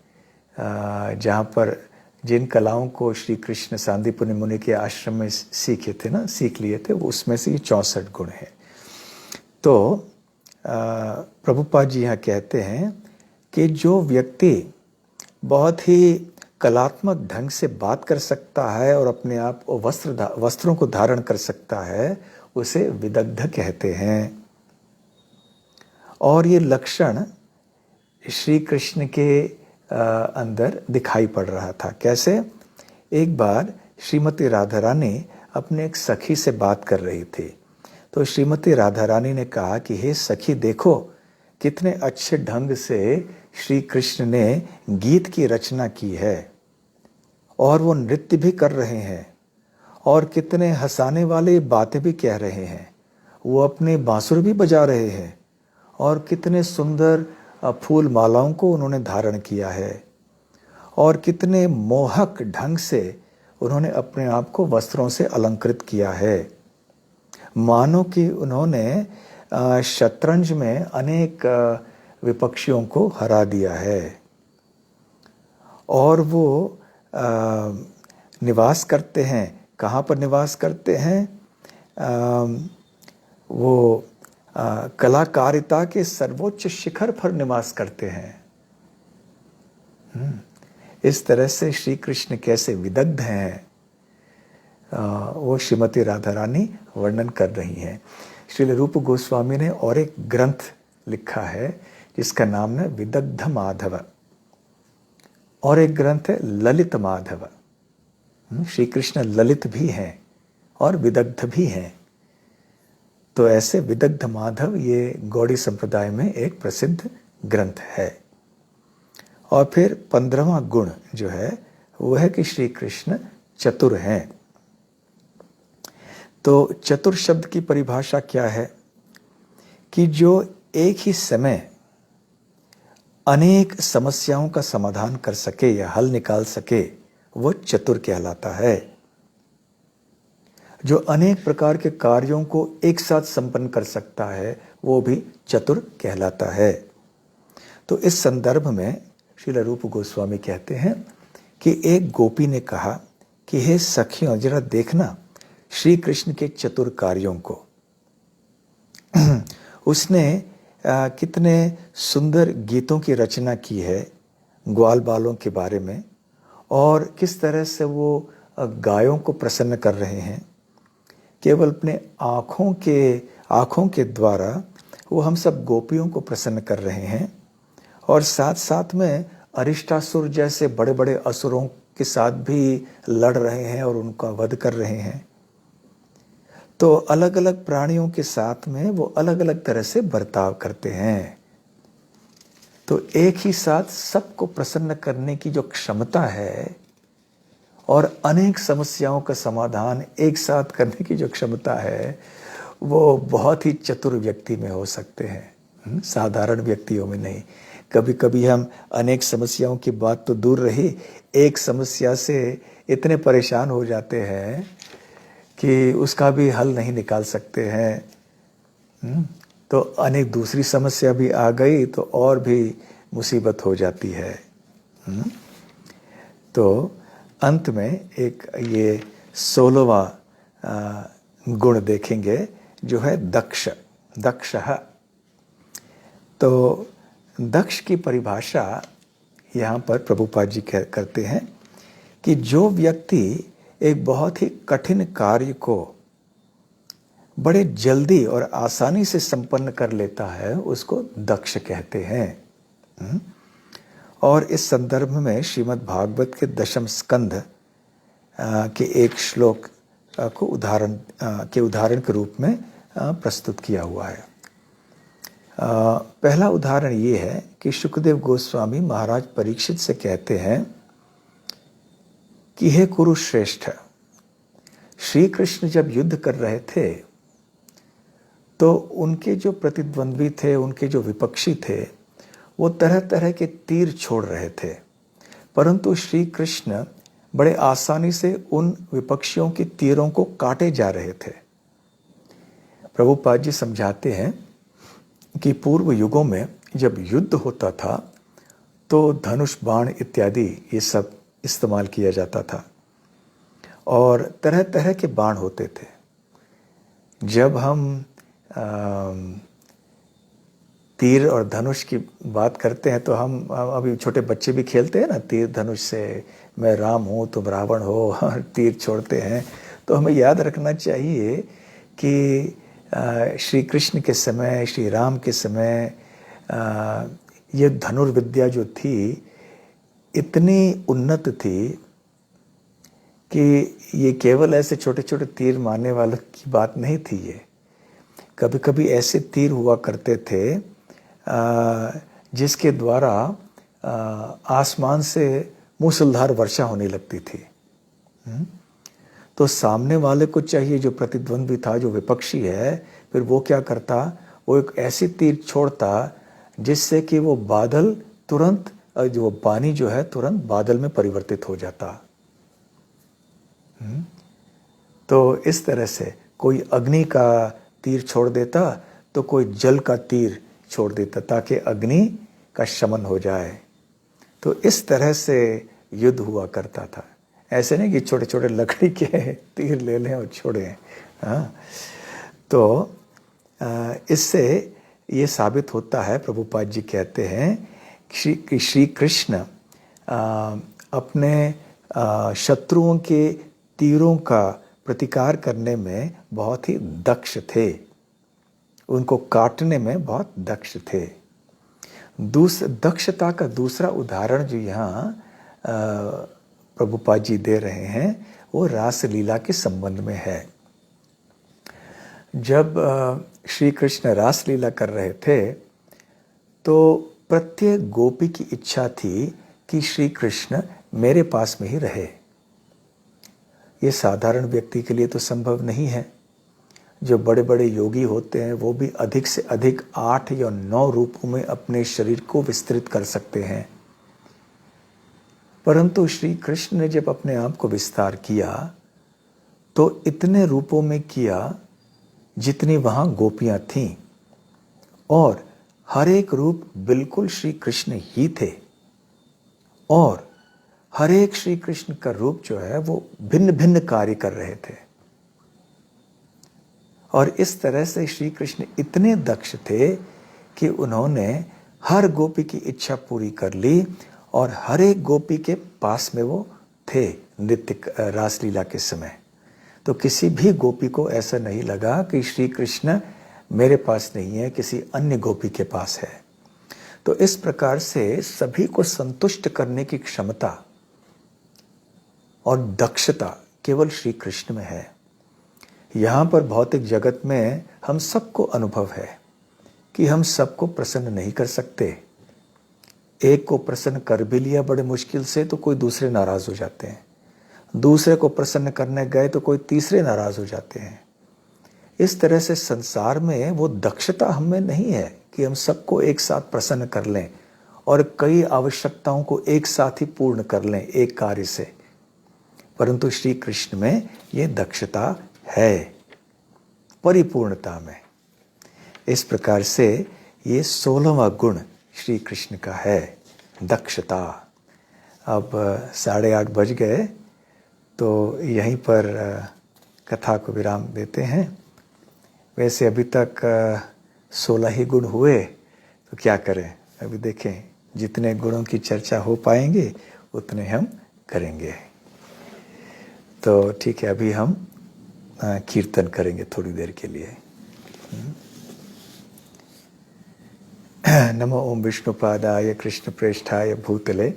जहाँ पर जिन कलाओं को श्री कृष्ण सांदीपनि मुनि के आश्रम में सीख लिए थे, वो उसमें से ये 64 गुण हैं। तो प्रभुपाद जी यहाँ कहते हैं कि जो व्यक्ति बहुत ही कलात्मक ढंग से बात कर सकता है और अपने आप वस्त्रों को धारण कर सकता है, उसे विदग्ध कहते हैं। और ये लक्षण श्री कृष्ण के अंदर दिखाई पड़ रहा था। कैसे? एक बार श्रीमती राधा रानी अपने एक सखी से बात कर रही थी। तो श्रीमती राधा रानी ने कहा कि हे सखी, देखो कितने अच्छे ढंग से श्री कृष्ण ने गीत की रचना की है और वो नृत्य भी कर रहे हैं और कितने हंसाने वाले बातें भी कह रहे हैं। वो अपने बांसुर भी बजा रहे हैं और कितने सुंदर फूल मालाओं को उन्होंने धारण किया है और कितने मोहक ढंग से उन्होंने अपने आप को वस्त्रों से अलंकृत किया है। मानो कि उन्होंने शतरंज में अनेक विपक्षियों को हरा दिया है। और वो निवास करते हैं, कहाँ पर निवास करते हैं? वो कलाकारिता के सर्वोच्च शिखर पर निवास करते हैं। इस तरह से श्री कृष्ण कैसे विदग्ध हैं, वो श्रीमती राधा रानी वर्णन कर रही हैं। श्रील रूप गोस्वामी ने और एक ग्रंथ लिखा है जिसका नाम है विदग्ध माधव, और एक ग्रंथ है ललित माधव। श्री कृष्ण ललित भी हैं और विदग्ध भी हैं। तो ऐसे विदग्ध माधव ये गौड़ी संप्रदाय में एक प्रसिद्ध ग्रंथ है। और फिर 15वां गुण जो है वो है कि श्री कृष्ण चतुर हैं। तो चतुर शब्द की परिभाषा क्या है? कि जो एक ही समय अनेक समस्याओं का समाधान कर सके या हल निकाल सके, वो चतुर कहलाता है। जो अनेक प्रकार के कार्यों को एक साथ संपन्न कर सकता है, वो भी चतुर कहलाता है। तो इस संदर्भ में श्रील रूप गोस्वामी कहते हैं कि एक गोपी ने कहा कि हे सखियों, जरा देखना श्री कृष्ण के चतुर कार्यों को। उसने कितने सुंदर गीतों की रचना की है ग्वाल बालों के बारे में, और किस तरह से वो गायों को प्रसन्न कर रहे हैं। केवल अपने आँखों के द्वारा वो हम सब गोपियों को प्रसन्न कर रहे हैं, और साथ साथ में अरिष्टासुर जैसे बड़े बड़े असुरों के साथ भी लड़ रहे हैं और उनका वध कर रहे हैं। तो अलग अलग प्राणियों के साथ में वो अलग अलग तरह से बर्ताव करते हैं। तो एक ही साथ सबको प्रसन्न करने की जो क्षमता है और अनेक समस्याओं का समाधान एक साथ करने की जो क्षमता है, वो बहुत ही चतुर व्यक्ति में हो सकते हैं, साधारण व्यक्तियों में नहीं। कभी कभी हम अनेक समस्याओं की बात तो दूर रही, एक समस्या से इतने परेशान हो जाते हैं कि उसका भी हल नहीं निकाल सकते हैं। तो अनेक दूसरी समस्या भी आ गई तो और भी मुसीबत हो जाती है। तो अंत में एक ये 16वां गुण देखेंगे जो है दक्षः। तो दक्ष की परिभाषा यहाँ पर प्रभुपाद जी करते हैं कि जो व्यक्ति एक बहुत ही कठिन कार्य को बड़े जल्दी और आसानी से संपन्न कर लेता है, उसको दक्ष कहते हैं। और इस संदर्भ में श्रीमद् भागवत के दशम स्कंध के एक श्लोक को उदाहरण के रूप में प्रस्तुत किया हुआ है। पहला उदाहरण ये है कि शुकदेव गोस्वामी महाराज परीक्षित से कहते हैं कि हे कुरुश्रेष्ठ, श्री कृष्ण जब युद्ध कर रहे थे तो उनके जो प्रतिद्वंद्वी थे, उनके जो विपक्षी थे, वो तरह तरह के तीर छोड़ रहे थे, परंतु श्री कृष्ण बड़े आसानी से उन विपक्षियों के तीरों को काटे जा रहे थे। प्रभुपाद जी समझाते हैं कि पूर्व युगों में जब युद्ध होता था तो धनुष, बाण इत्यादि ये सब इस्तेमाल किया जाता था और तरह तरह के बाण होते थे। जब हम तीर और धनुष की बात करते हैं तो हम अभी छोटे बच्चे भी खेलते हैं ना, तीर धनुष से, मैं राम हूँ तुम रावण हो, और तीर छोड़ते हैं। तो हमें याद रखना चाहिए कि श्री कृष्ण के समय, श्री राम के समय ये धनुर्विद्या जो थी इतनी उन्नत थी कि ये केवल ऐसे छोटे छोटे तीर मारने वालों की बात नहीं थी। ये कभी कभी ऐसे तीर हुआ करते थे जिसके द्वारा आसमान से मूसलधार वर्षा होने लगती थी। तो सामने वाले को चाहिए, जो प्रतिद्वंद्वी था, जो विपक्षी है, फिर वो क्या करता, वो एक ऐसी तीर छोड़ता जिससे कि वो बादल तुरंत, जो पानी जो है तुरंत बादल में परिवर्तित हो जाता। तो इस तरह से कोई अग्नि का तीर छोड़ देता तो कोई जल का तीर छोड़ देता ताकि अग्नि का शमन हो जाए। तो इस तरह से युद्ध हुआ करता था। ऐसे नहीं कि छोटे छोटे लकड़ी के तीर ले लें और छोड़ें। हाँ, तो इससे ये साबित होता है, प्रभुपाद जी कहते हैं कि श्री कृष्ण अपने शत्रुओं के तीरों का प्रतिकार करने में बहुत ही दक्ष थे, उनको काटने में बहुत दक्ष थे। दक्षता का दूसरा उदाहरण जो यहाँ प्रभुपाद जी दे रहे हैं वो रासलीला के संबंध में है। जब श्री कृष्ण रासलीला कर रहे थे तो प्रत्येक गोपी की इच्छा थी कि श्री कृष्ण मेरे पास में ही रहे। ये साधारण व्यक्ति के लिए तो संभव नहीं है। जो बड़े बड़े योगी होते हैं वो भी अधिक से अधिक 8 या 9 रूपों में अपने शरीर को विस्तृत कर सकते हैं, परंतु श्री कृष्ण ने जब अपने आप को विस्तार किया तो इतने रूपों में किया जितनी वहां गोपियां थीं, और हर एक रूप बिल्कुल श्री कृष्ण ही थे, और हर एक श्री कृष्ण का रूप जो है वो भिन्न भिन्न कार्य कर रहे थे। और इस तरह से श्री कृष्ण इतने दक्ष थे कि उन्होंने हर गोपी की इच्छा पूरी कर ली, और हर एक गोपी के पास में वो थे नृत्य रासलीला के समय। तो किसी भी गोपी को ऐसा नहीं लगा कि श्री कृष्ण मेरे पास नहीं है, किसी अन्य गोपी के पास है। तो इस प्रकार से सभी को संतुष्ट करने की क्षमता और दक्षता केवल श्री कृष्ण में है। यहाँ पर भौतिक जगत में हम सबको अनुभव है कि हम सबको प्रसन्न नहीं कर सकते। एक को प्रसन्न कर भी लिया बड़े मुश्किल से तो कोई दूसरे नाराज हो जाते हैं, दूसरे को प्रसन्न करने गए तो कोई तीसरे नाराज हो जाते हैं। इस तरह से संसार में वो दक्षता हमें नहीं है कि हम सबको एक साथ प्रसन्न कर लें और कई आवश्यकताओं को एक साथ ही पूर्ण कर लें एक कार्य से, परंतु श्री कृष्ण में ये दक्षता है परिपूर्णता में। इस प्रकार से ये 16वां गुण श्री कृष्ण का है, दक्षता। अब 8:30 बज गए तो यहीं पर कथा को विराम देते हैं। वैसे अभी तक 16 ही गुण हुए, तो क्या करें, अभी देखें जितने गुणों की चर्चा हो पाएंगे उतने हम करेंगे। तो ठीक है, अभी हम कीर्तन करेंगे थोड़ी देर के लिए। नमो ओम विष्णुपादाय कृष्ण प्रेष्ठाय भूतले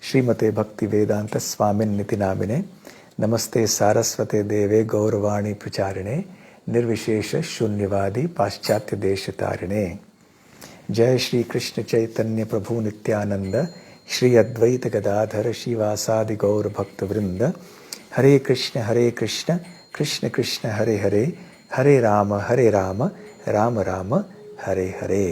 श्रीमते भक्ति वेदांत स्वामिन निति नामिने नमस्ते सारस्वते देवे गौरवाणी प्रचारिणे निर्विशेष शून्यवादी पाश्चात्य देश तारिणे। जय श्री कृष्ण चैतन्य प्रभु नित्यानंद श्री अद्वैत गदाधर शिवासादि गौर भक्त वृंद। हरे कृष्ण कृष्ण कृष्ण हरे हरे, हरे राम राम राम हरे हरे।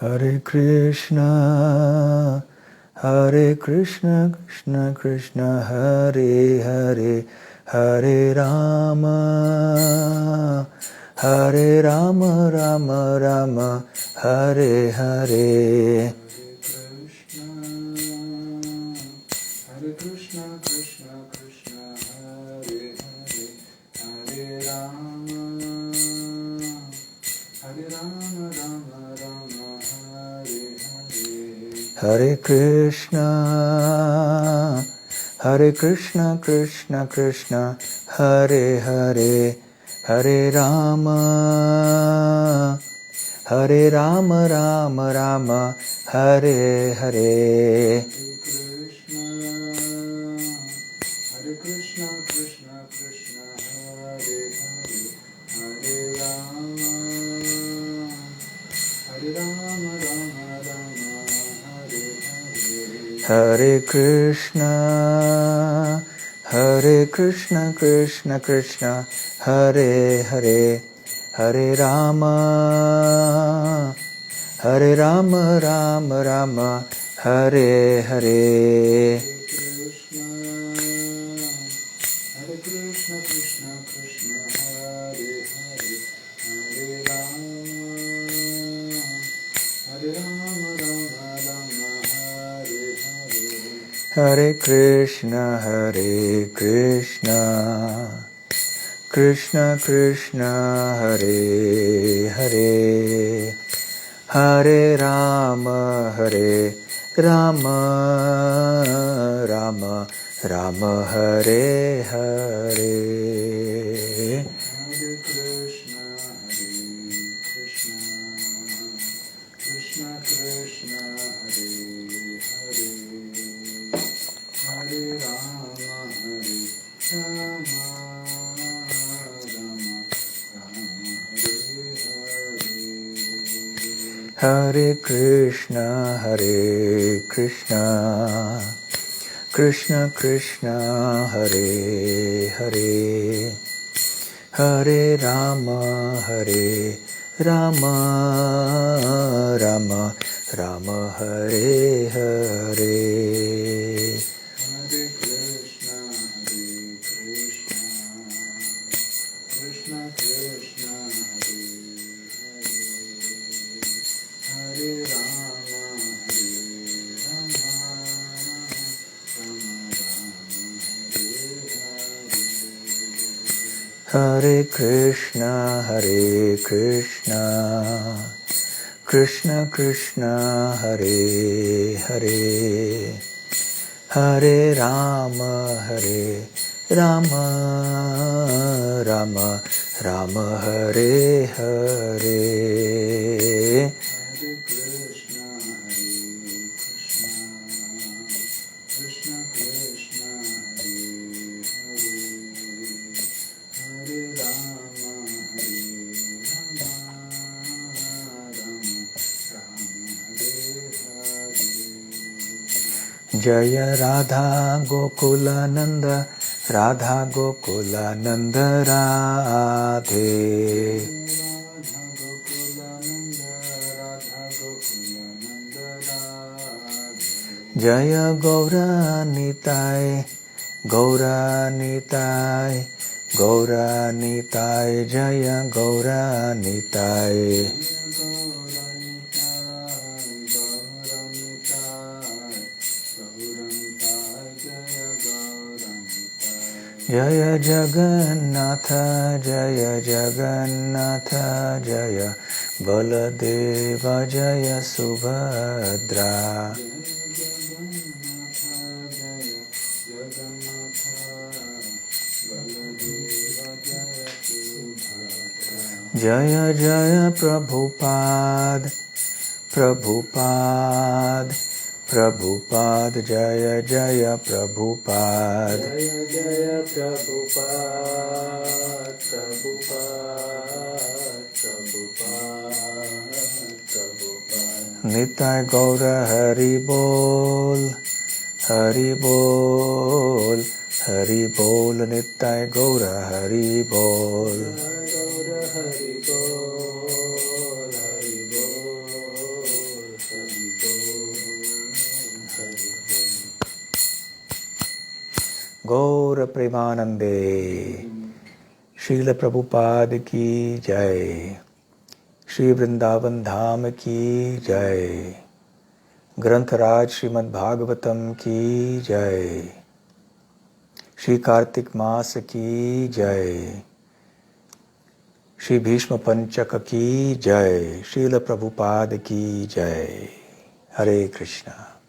हरे कृष्ण कृष्ण कृष्ण हरे हरे, हरे Ram Ram Ram Hare Hare. Hare Krishna, Krishna Krishna, Hare Hare, Hare Rama, Rama Rama, Hare Hare. Hare Krishna, Krishna Krishna, Hare Hare, Hare Rama, Rama Rama, Hare Hare. Hare Krishna, Krishna Krishna, Hare Hare, Hare Rama, Rama Rama, Hare Hare. Hare Krishna, Krishna Krishna, Hare Hare, Hare Rama, Rama Rama, Hare Hare. Hare Krishna, Krishna Krishna, Hare Hare, Hare Rama, Rama Rama, Hare Hare. Hare Krishna, Krishna Krishna, Hare Hare, Hare Rama, Rama Rama, Hare Hare. Hare Krishna, Krishna Krishna, Hare Hare, Hare Rama, Rama Rama, Hare Hare. Hare Krishna, Krishna Krishna, Hare Hare, Hare Rama, Rama Rama, Hare Hare. Hare Krishna, Krishna Krishna, Hare Hare, Hare Rama, Rama Rama, Hare Hare. Hare Krishna, Krishna Krishna, Hare Hare, Hare Rama, Rama Hare Hare. Hare Krishna, Krishna Krishna, Hare Hare, Hare Rama, Rama Rama, Hare Hare. Jaya Radha Gokulananda, Radha Gokulananda Radhe. Radha Gokulananda, Radha Gokulananda Radhe. Jaya Gaura Nitai, Gaura Nitai, Gaura Nitai, Jaya Gaura Nitai. Jaya Jagannatha, Jaya Jagannatha, Jaya Baldev जय सुभद्रा जय जय प्रभुपाद प्रभुपाद प्रभुपाद जय जय प्रभुपाद जय जय प्रभुपाद प्रभुपाद प्रभुपाद प्रभुपाद निताय गौर हरि बोल हरि बोल हरि बोल निताय गौर हरि बोल गौर हरि बोल हरि बोल हरि बोल हरि बोल। गौर प्रेमानंदे श्रील प्रभुपाद की जय। श्री वृंदावन धाम की जय। ग्रंथराज श्रीमद् भागवतम की जय। श्री कार्तिक मास की जय। श्री भीष्म पंचक की जय। श्रील प्रभुपाद की जय। हरे कृष्णा।